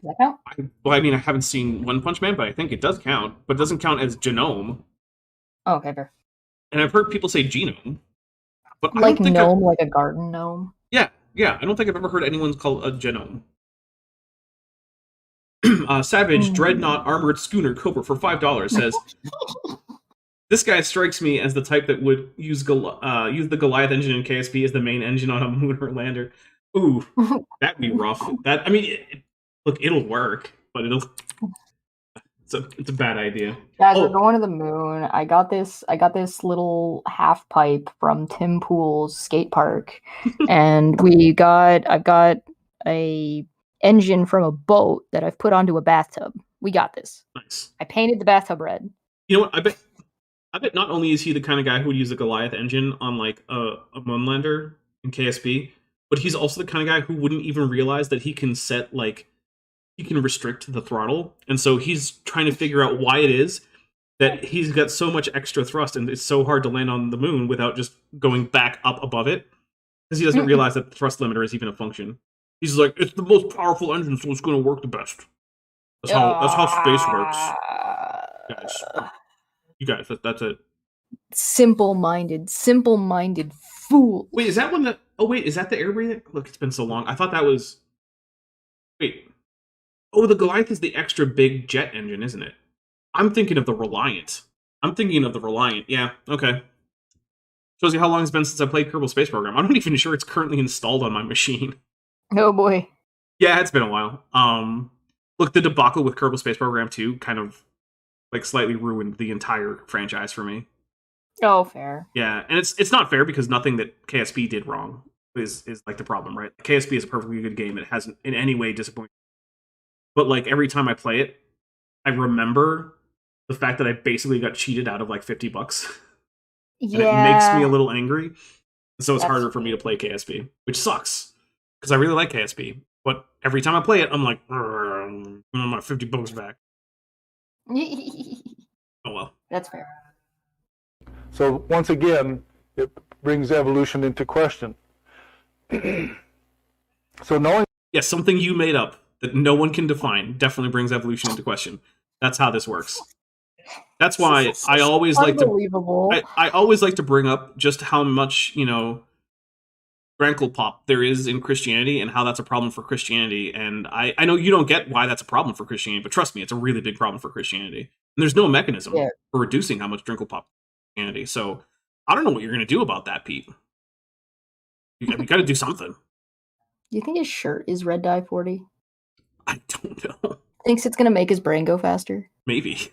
that count? I mean, I haven't seen One Punch Man, but I think it does count. But it doesn't count as genome. Oh, okay, fair. And I've heard people say genome. But I Like don't think gnome, like a garden gnome. Yeah. I don't think I've ever heard anyone call a genome. Savage Dreadnought Armored Schooner Cobra for $5 says, "This guy strikes me as the type that would use the Goliath engine in KSP as the main engine on a moon or lander." Ooh, that'd be rough. Look, it'll work, but it's a bad idea. Guys, we're going to the moon. I got this little half pipe from Tim Pool's skate park, and I've got a engine from a boat that I've put onto a bathtub. We got this. Nice. I painted the bathtub red. You know what? I bet not only is he the kind of guy who would use the Goliath engine on like a moonlander in KSP, but he's also the kind of guy who wouldn't even realize that he can restrict the throttle, and so he's trying to figure out why it is that he's got so much extra thrust and it's so hard to land on the moon without just going back up above it, because he doesn't realize that the thrust limiter is even a function. He's like, it's the most powerful engine, so it's going to work the best. That's how space works. You guys, that's it. Simple-minded fool. Wait, is that one that... Oh, wait, is that the air breathing? Look, it's been so long. I thought that was... Wait. Oh, the Goliath is the extra big jet engine, isn't it? I'm thinking of the Reliant. Yeah, okay. Shows you how long it's been since I played Kerbal Space Program. I'm not even sure it's currently installed on my machine. Oh boy. Yeah, it's been a while. Look, the debacle with Kerbal Space Program 2 kind of like slightly ruined the entire franchise for me. Oh, fair. Yeah, and it's not fair because nothing that KSP did wrong is like the problem, right? KSP is a perfectly good game. It hasn't in any way disappointed. But like every time I play it, I remember the fact that I basically got cheated out of like $50. And it makes me a little angry. So it's harder for me to play KSP, which sucks. Because I really like KSP. But every time I play it, I'm like, I want my $50 back. Oh well. That's fair. So once again, it brings evolution into question. So knowing... Yeah, something you made up that no one can define definitely brings evolution into question. That's how this works. That's why I always like to... I always like to bring up just how much, Grankle pop there is in Christianity and how that's a problem for Christianity. And I know you don't get why that's a problem for Christianity, but trust me, it's a really big problem for Christianity. And there's no mechanism for reducing how much Drinkle pop Christianity. So I don't know what you're going to do about that, Pete. You got to do something. Do you think his shirt is red dye 40? I don't know. Thinks it's going to make his brain go faster? Maybe.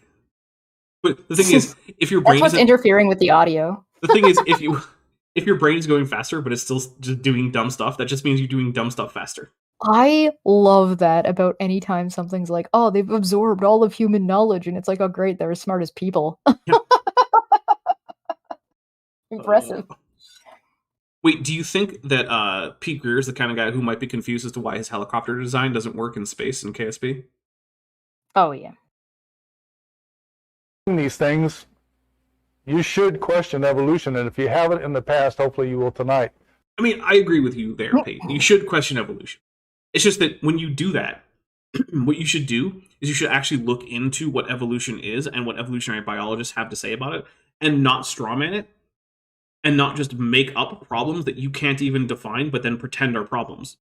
But the thing is, if your brain is interfering with the audio. The thing is, if your brain is going faster, but it's still just doing dumb stuff, that just means you're doing dumb stuff faster. I love that about any time something's like, oh, they've absorbed all of human knowledge, and it's like, oh, great, they're as smart as people. Yeah. Impressive. Wait, do you think that Pete Greer is the kind of guy who might be confused as to why his helicopter design doesn't work in space in KSP? Oh, yeah. These things, you should question evolution, and if you haven't in the past, hopefully you will tonight. I mean, I agree with you there, Pete. You should question evolution. It's just that when you do that, what you should do is you should actually look into what evolution is and what evolutionary biologists have to say about it, and not strawman it, and not just make up problems that you can't even define, but then pretend are problems.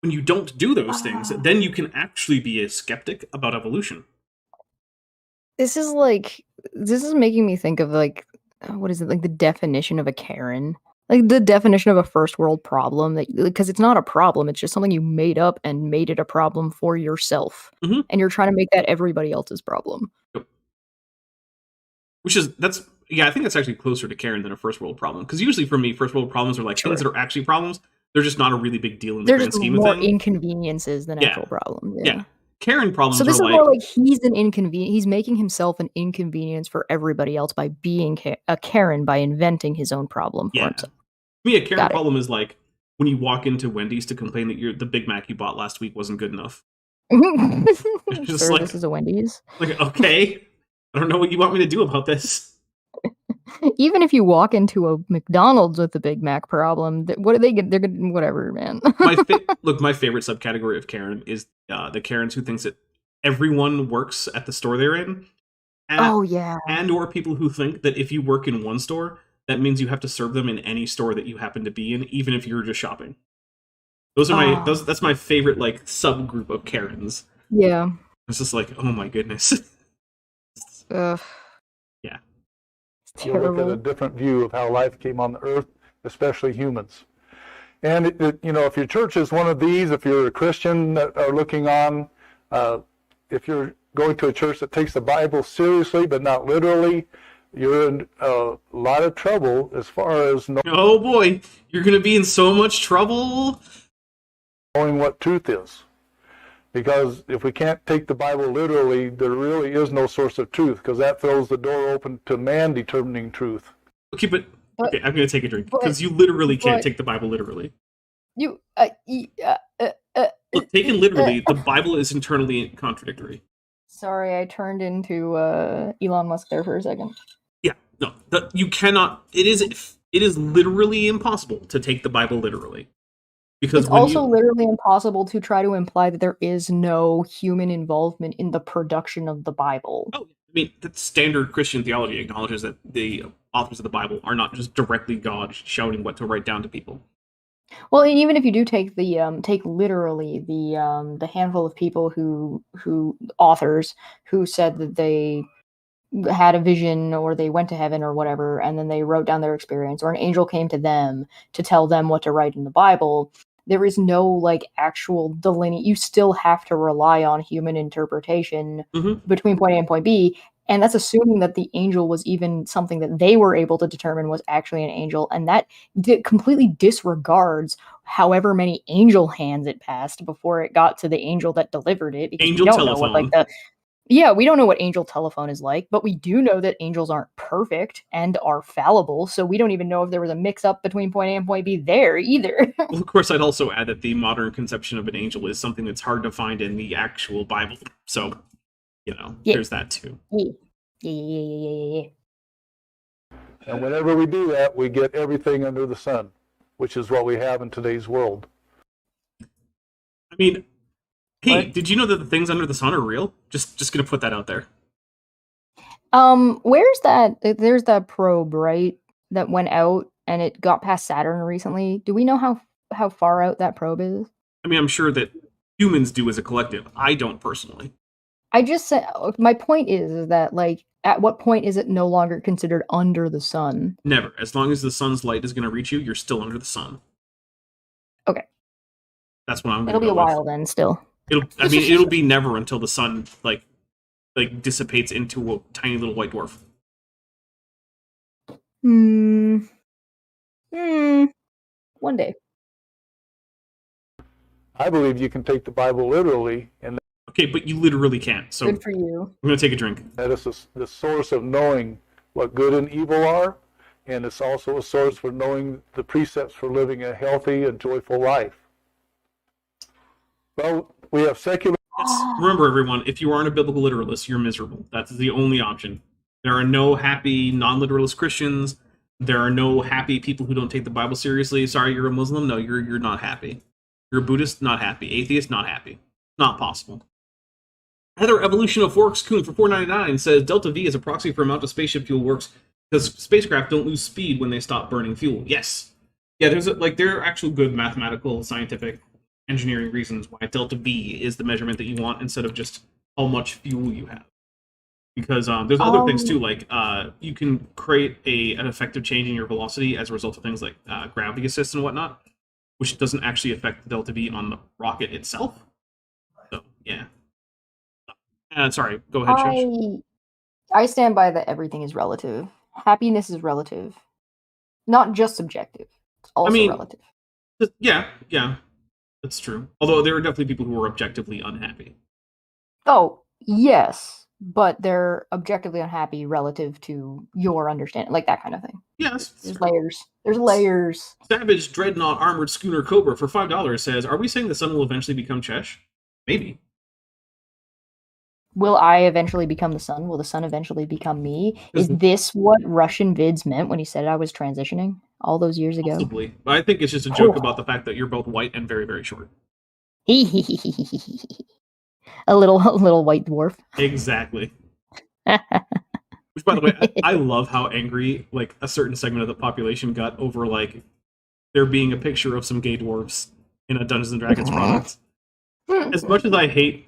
When you don't do those things, then you can actually be a skeptic about evolution. This is making me think of like, what is it, like the definition of a Karen? Like the definition of a first world problem, because it's not a problem, it's just something you made up and made it a problem for yourself. Mm-hmm. And you're trying to make that everybody else's problem. Yep. I think that's actually closer to Karen than a first world problem. Because usually for me, first world problems are like things that are actually problems. They're just not a really big deal in the grand scheme of things. They're just more inconveniences than actual problems. Yeah. Karen problems so this are is more like he's an inconvenience. He's making himself an inconvenience for everybody else by being a Karen, by inventing his own problem for himself. To me, a Karen problem is like when you walk into Wendy's to complain that the Big Mac you bought last week wasn't good enough. Sir, this is a Wendy's. Like, okay, I don't know what you want me to do about this. Even if you walk into a McDonald's with a Big Mac problem, what are they get? They're gonna whatever, man. My favorite subcategory of Karen is the Karens who thinks that everyone works at the store they're in. Oh yeah. And or people who think that if you work in one store, that means you have to serve them in any store that you happen to be in, even if you're just shopping. That's my favorite like subgroup of Karens. Yeah. It's just like, oh my goodness. Ugh. Yeah. It's You look terrible. at a different view of how life came on the earth, especially humans. And if your church is one of these, if you're a Christian that are looking on, if you're going to a church that takes the Bible seriously but not literally, you're in a lot of trouble as far as Oh boy, you're going to be in so much trouble. knowing what truth is. Because if we can't take the Bible literally, there really is no source of truth, because that throws the door open to man determining truth. Okay, I'm going to take a drink, because you literally can't take the Bible literally. Look, Taken literally, the Bible is internally contradictory. Sorry, I turned into Elon Musk there for a second. Yeah, no, you cannot. It is literally impossible to take the Bible literally. Because it's also literally impossible to try to imply that there is no human involvement in the production of the Bible. Oh, I mean, that standard Christian theology acknowledges that the authors of the Bible are not just directly God shouting what to write down to people. Well, and even if you do take take literally the handful of people who authors who said that they had a vision or they went to heaven or whatever, and then they wrote down their experience, or an angel came to them to tell them what to write in the Bible, there is no like actual delineate. You still have to rely on human interpretation between point A and point B. And that's assuming that the angel was even something that they were able to determine was actually an angel. And that completely disregards however many angel hands it passed before it got to the angel that delivered it. Because angel we don't telephone. know what we don't know what angel telephone is like, but we do know that angels aren't perfect and are fallible. So we don't even know if there was a mix up between point A and point B there either. Well, of course, I'd also add that the modern conception of an angel is something that's hard to find in the actual Bible. So, there's that too. Yeah. And whenever we do that, we get everything under the sun, which is what we have in today's world. I mean, hey, did you know that the things under the sun are real? Just gonna put that out there. Where's that? There's that probe, right? That went out and it got past Saturn recently. Do we know how far out that probe is? I mean, I'm sure that humans do as a collective. I don't personally. I just said my point is that like at what point is it no longer considered under the sun? Never. As long as the sun's light is going to reach you, you're still under the sun. Okay. That's what I'm going to It'll be a while then still. It'll be never until the sun like dissipates into a tiny little white dwarf. One day. I believe you can take the Bible literally, and okay, but you literally can't. So good for you. I'm going to take a drink. That is the source of knowing what good and evil are, and it's also a source for knowing the precepts for living a healthy and joyful life. Well, we have secular... Yes. Remember, everyone, if you aren't a biblical literalist, you're miserable. That's the only option. There are no happy non-literalist Christians. There are no happy people who don't take the Bible seriously. Sorry, you're a Muslim? No, you're not happy. You're a Buddhist? Not happy. Atheist? Not happy. Not possible. Heather Evolution of Forks Coon for $4.99 says Delta V is a proxy for amount of spaceship fuel works because spacecraft don't lose speed when they stop burning fuel. Yes. Yeah, there are actual good mathematical, scientific, engineering reasons why Delta V is the measurement that you want instead of just how much fuel you have. Because there's other things too, like you can create an effective change in your velocity as a result of things like gravity assist and whatnot, which doesn't actually affect the Delta V on the rocket itself. So, yeah. Sorry, go ahead, Josh. I stand by that everything is relative. Happiness is relative. Not just subjective. It's also relative. Yeah, that's true. Although there are definitely people who are objectively unhappy. Oh, yes. But they're objectively unhappy relative to your understanding. Like that kind of thing. Yes. There's layers. There's layers. Savage Dreadnought Armored Schooner Cobra for $5 says, are we saying the sun will eventually become Chesh? Maybe. Will I eventually become the sun? Will the sun eventually become me? Is Because this what Russian Vids meant when he said I was transitioning all those years ago? possibly. But I think it's just a joke about the fact that you're both white and very, very short. A little white dwarf. Exactly. Which, by the way, I love how angry like a certain segment of the population got over like there being a picture of some gay dwarves in a Dungeons and Dragons product. As much as I hate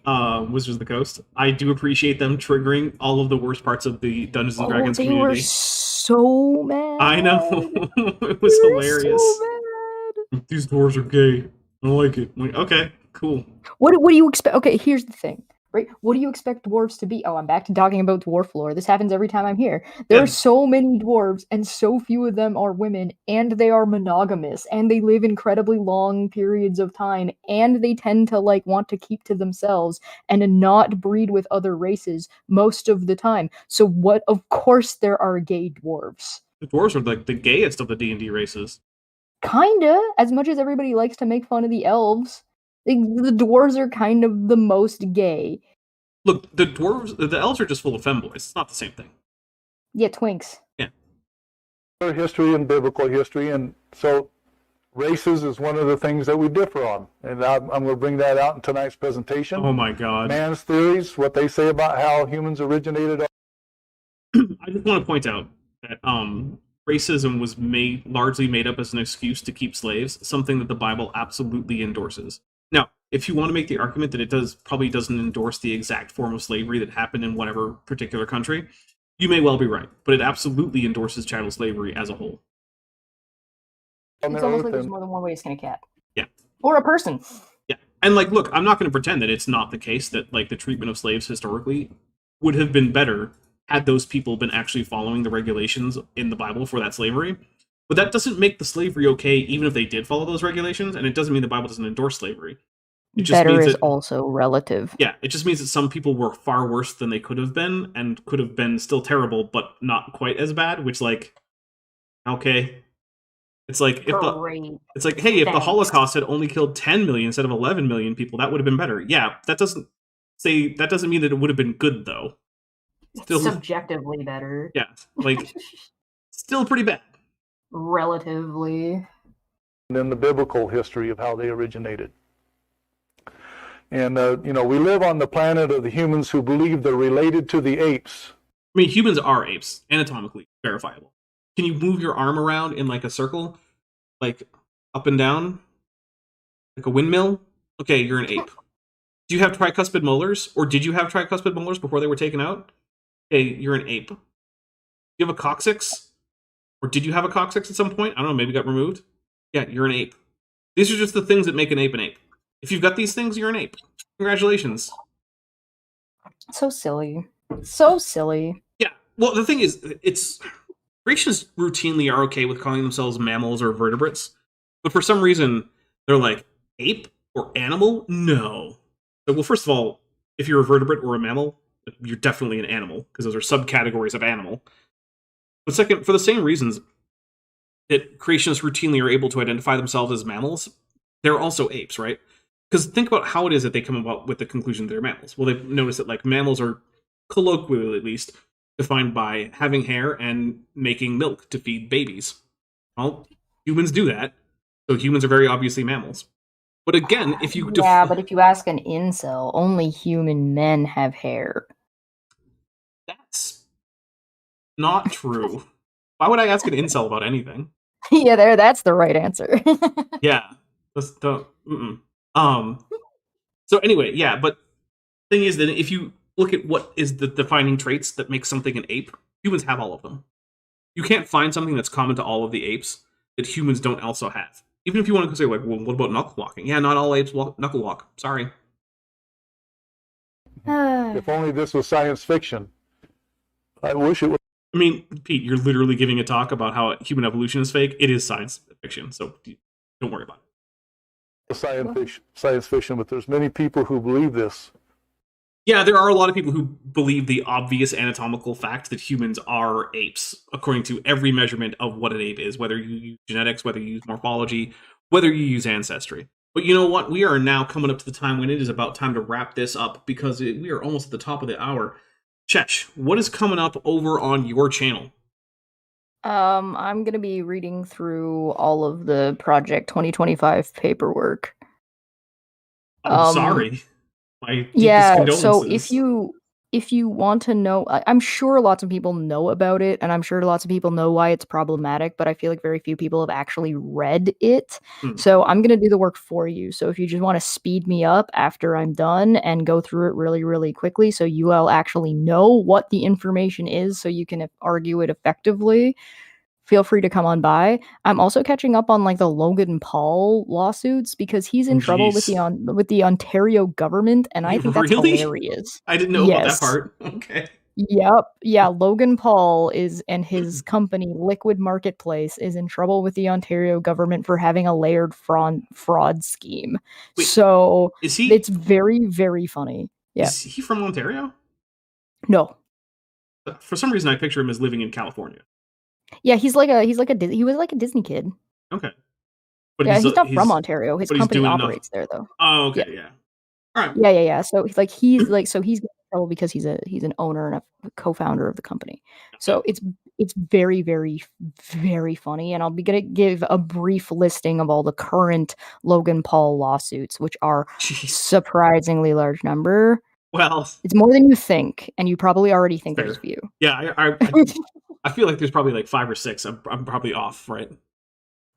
Wizards of the Coast, I do appreciate them triggering all of the worst parts of the Dungeons and Dragons they community. were so mad. I know. It was hilarious. So These dwarves are gay. I don't like it. I'm like, okay, cool. what do you expect? Okay, here's the thing, right? What do you expect dwarves to be? Oh, I'm back to talking about dwarf lore. This happens every time I'm here. There are so many dwarves, and so few of them are women, and they are monogamous, and they live incredibly long periods of time, and they tend to like want to keep to themselves and not breed with other races most of the time. So what? Of course, there are gay dwarves. The dwarves are like the gayest of the D&D races. Kinda, as much as everybody likes to make fun of the elves. The dwarves are kind of the most gay. Look, the elves are just full of femboys. It's not the same thing. Yeah, twinks. Yeah. History and biblical history, and so races is one of the things that we differ on. And I'm going to bring that out in tonight's presentation. Oh my god. Man's theories, what they say about how humans originated. I just want to point out that racism was largely made up as an excuse to keep slaves, something that the Bible absolutely endorses. Now, if you want to make the argument that it probably doesn't endorse the exact form of slavery that happened in whatever particular country, you may well be right, but it absolutely endorses chattel slavery as a whole. It's almost like there's more than one way to skin a cat. Yeah. Or a person. Yeah. And like, look, I'm not going to pretend that it's not the case that like the treatment of slaves historically would have been better had those people been actually following the regulations in the Bible for that slavery. But that doesn't make the slavery okay, even if they did follow those regulations, and it doesn't mean the Bible doesn't endorse slavery. It just better means is also relative. Yeah, it just means that some people were far worse than they could have been, and could have been still terrible, but not quite as bad, which, like, okay. It's like, hey, if the Holocaust had only killed 10 million instead of 11 million people, that would have been better. Yeah, that doesn't mean that it would have been good, though. Still, subjectively better. Yeah, like, still pretty bad. Relatively. And then the biblical history of how they originated. And, we live on the planet of the humans who believe they're related to the apes. I mean, humans are apes, anatomically verifiable. Can you move your arm around in, like, a circle? Like, up and down? Like a windmill? Okay, you're an ape. Do you have tricuspid molars? Or did you have tricuspid molars before they were taken out? Okay, you're an ape. Do you have a coccyx? Or did you have a coccyx at some point? I don't know, maybe got removed? Yeah, you're an ape. These are just the things that make an ape an ape. If you've got these things, you're an ape. Congratulations. So silly. So silly. Yeah, well, the thing is, creationists routinely are okay with calling themselves mammals or vertebrates, but for some reason, they're like, ape or animal? No. So, well, first of all, if you're a vertebrate or a mammal, you're definitely an animal, because those are subcategories of animal. But second, for the same reasons that creationists routinely are able to identify themselves as mammals, they're also apes, right? Because think about how it is that they come about with the conclusion that they're mammals. Well, they've noticed that like mammals are, colloquially at least, defined by having hair and making milk to feed babies. Well, humans do that, so humans are very obviously mammals. But again, if you but if you ask an incel, only human men have hair. That's not true. Why would I ask an incel about anything? Yeah, that's the right answer. Yeah. So anyway, yeah, but the thing is that if you look at what is the defining traits that make something an ape, humans have all of them. You can't find something that's common to all of the apes that humans don't also have. Even if you want to say, like, well, what about knuckle walking? Yeah, not all apes knuckle walk. Sorry. If only this was science fiction. I wish it was. I mean, Pete, you're literally giving a talk about how human evolution is fake. It is science fiction, so don't worry about it. Science fiction, but there's many people who believe this. Yeah, there are a lot of people who believe the obvious anatomical fact that humans are apes, according to every measurement of what an ape is, whether you use genetics, whether you use morphology, whether you use ancestry. But you know what? We are now coming up to the time when it is about time to wrap this up because we are almost at the top of the hour. Chesh, what is coming up over on your channel? I'm gonna be reading through all of the Project 2025 paperwork. I'm sorry. My deepest Yeah, so condolences. if you want to know, I'm sure lots of people know about it, and I'm sure lots of people know why it's problematic, but I feel like very few people have actually read it. Hmm. So I'm gonna do the work for you. So if you just want to speed me up after I'm done and go through it really, really quickly, so you all actually know what the information is, so you can argue it effectively, feel free to come on by. I'm also catching up on like the Logan Paul lawsuits because he's in Oh, trouble jeez. with the Ontario government, and I think that's Really? hilarious. I didn't know about that Yes. part. Okay. Yep. Yeah, Logan Paul is and his company Liquid Marketplace is in trouble with the Ontario government for having a layered fraud scheme. Wait, So is it's he very, very funny. Yeah. is he from Ontario? No. For some reason, I picture him as living in California. Yeah, he was like a Disney kid. Okay, but Yeah, he's not from he's Ontario. His but he's company doing enough. operates there though. Oh, Yeah. okay, yeah. All right. Yeah. So he's getting in trouble because he's an owner and a co-founder of the company. Okay. So it's very, very, very funny. And I'll be gonna give a brief listing of all the current Logan Paul lawsuits, which are Jeez. surprisingly large number. Well, It's more than you think, and you probably already think there's fair. a few. Yeah, I feel like there's probably like 5 or 6. I'm probably off, right?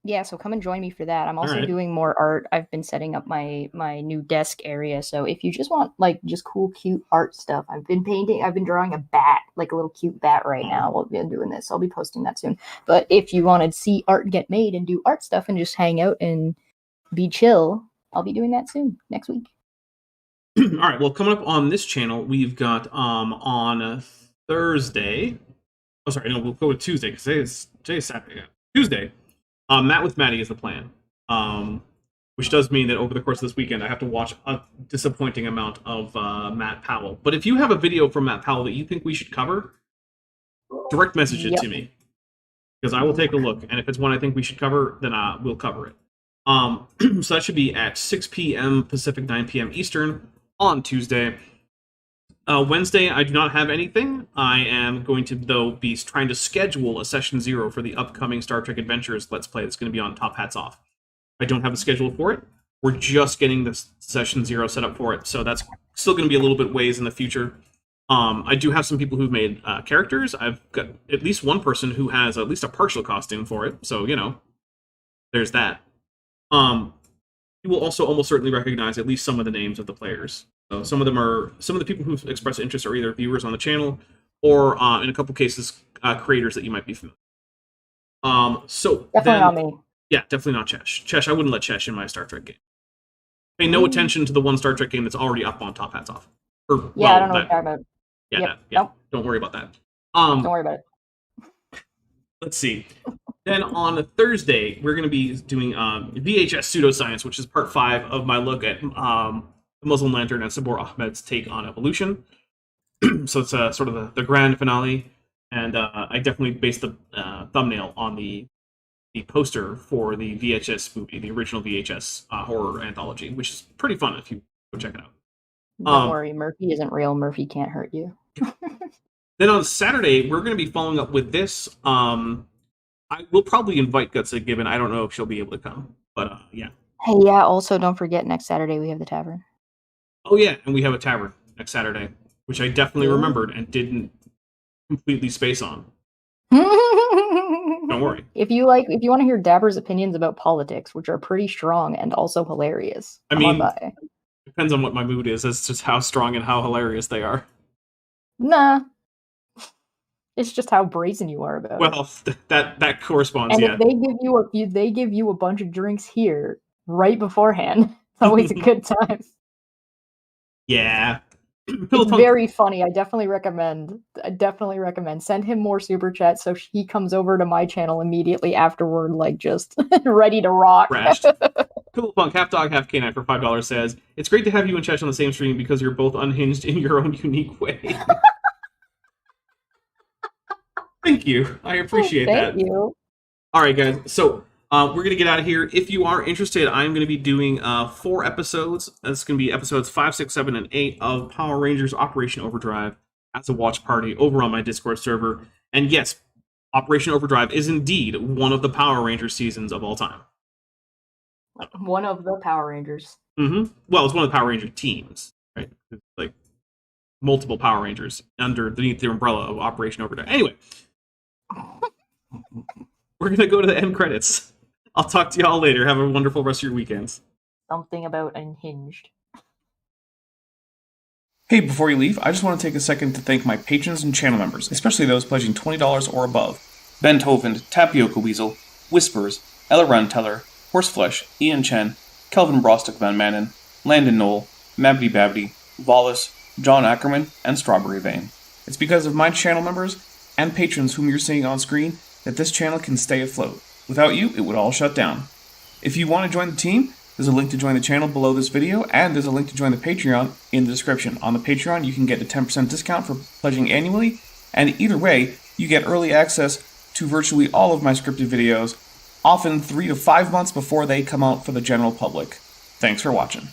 Yeah, so come and join me for that. I'm All also right. doing more art. I've been setting up my new desk area. So if you just want like just cool, cute art stuff, I've been drawing a bat, like a little cute bat right now while we're doing this. I'll be posting that soon. But if you want to see art get made and do art stuff and just hang out and be chill, I'll be doing that soon, next week. All right. Well, coming up on this channel, we've got on Thursday. Oh, sorry, no, we'll go with Tuesday because today is Saturday. Yeah. Tuesday. Matt with Maddie is the plan. Which does mean that over the course of this weekend, I have to watch a disappointing amount of Matt Powell. But if you have a video from Matt Powell that you think we should cover, direct message it to me because I will take a look. And if it's one I think we should cover, then we'll cover it. So that should be at 6 p.m. Pacific, 9 p.m. Eastern on Tuesday. Wednesday, I do not have anything. I am going to, though, be trying to schedule a session 0 for the upcoming Star Trek Adventures Let's Play that's going to be on Top Hats Off. I don't have a schedule for it. We're just getting this session 0 set up for it, so that's still going to be a little bit ways in the future. I do have some people who've made characters. I've got at least one person who has at least a partial costume for it, so, you know, there's that. You will also almost certainly recognize at least some of the names of the players. So some of the people who've expressed interest are either viewers on the channel or, in a couple cases, creators that you might be familiar. So Definitely not me. Yeah, definitely not Chesh. Chesh, I wouldn't let Chesh in my Star Trek game. Pay no attention to the one Star Trek game that's already up on Top Hats Off. I don't know what you're talking about. Yeah, nope. Don't worry about that. Don't worry about it. Let's see. Then on Thursday, we're going to be doing VHS Pseudoscience, which is part 5 of my look at the Muslim Lantern and Sabor Ahmed's take on evolution. So it's sort of the grand finale, and I definitely based the thumbnail on the poster for the VHS movie, the original VHS horror anthology, which is pretty fun if you go check it out. Don't worry, Murphy isn't real. Murphy can't hurt you. Then on Saturday, we're going to be following up with this. I will probably invite Gutsa Gibbon. I don't know if she'll be able to come, but yeah. Hey, yeah, also don't forget next Saturday we have the tavern. Oh yeah, and we have a tavern next Saturday, which I definitely remembered and didn't completely space on. Don't worry. If you want to hear Dapper's opinions about politics, which are pretty strong and also hilarious, I mean, depends on what my mood is as to how strong and how hilarious they are. Nah. It's just how brazen you are about it. Well, that corresponds, and yeah. if they give you a bunch of drinks here right beforehand, it's always a good time. Yeah. It's very funny. I definitely recommend. Send him more super chats so he comes over to my channel immediately afterward, like just ready to rock. Cool Punk, half dog, half canine for $5 says, "It's great to have you and Chesh on the same stream because you're both unhinged in your own unique way." Thank you. I appreciate that. Thank you. All right, guys. So We're going to get out of here. If you are interested, I'm going to be doing 4 episodes. That's going to be episodes 5, 6, 7, and 8 of Power Rangers Operation Overdrive as a watch party over on my Discord server. And yes, Operation Overdrive is indeed one of the Power Rangers seasons of all time. One of the Power Rangers. Mm-hmm. Well, it's one of the Power Ranger teams, right? It's like multiple Power Rangers underneath the umbrella of Operation Overdrive. Anyway, we're going to go to the end credits. I'll talk to y'all later. Have a wonderful rest of your weekends. Something about Unhinged. Hey, before you leave, I just want to take a second to thank my patrons and channel members, especially those pledging $20 or above. Ben Tovand, Tapioca Weasel, Whispers, Ella Runteller, Horseflesh, Ian Chen, Kelvin Brostock Van Manen, Landon Knoll, Mabdy Babdy, Wallace, John Ackerman, and Strawberry Vein. It's because of my channel members and patrons whom you're seeing on screen that this channel can stay afloat. Without you, it would all shut down. If you want to join the team, there's a link to join the channel below this video, and there's a link to join the Patreon in the description. On the Patreon, you can get a 10% discount for pledging annually, and either way, you get early access to virtually all of my scripted videos, often 3 to 5 months before they come out for the general public. Thanks for watching.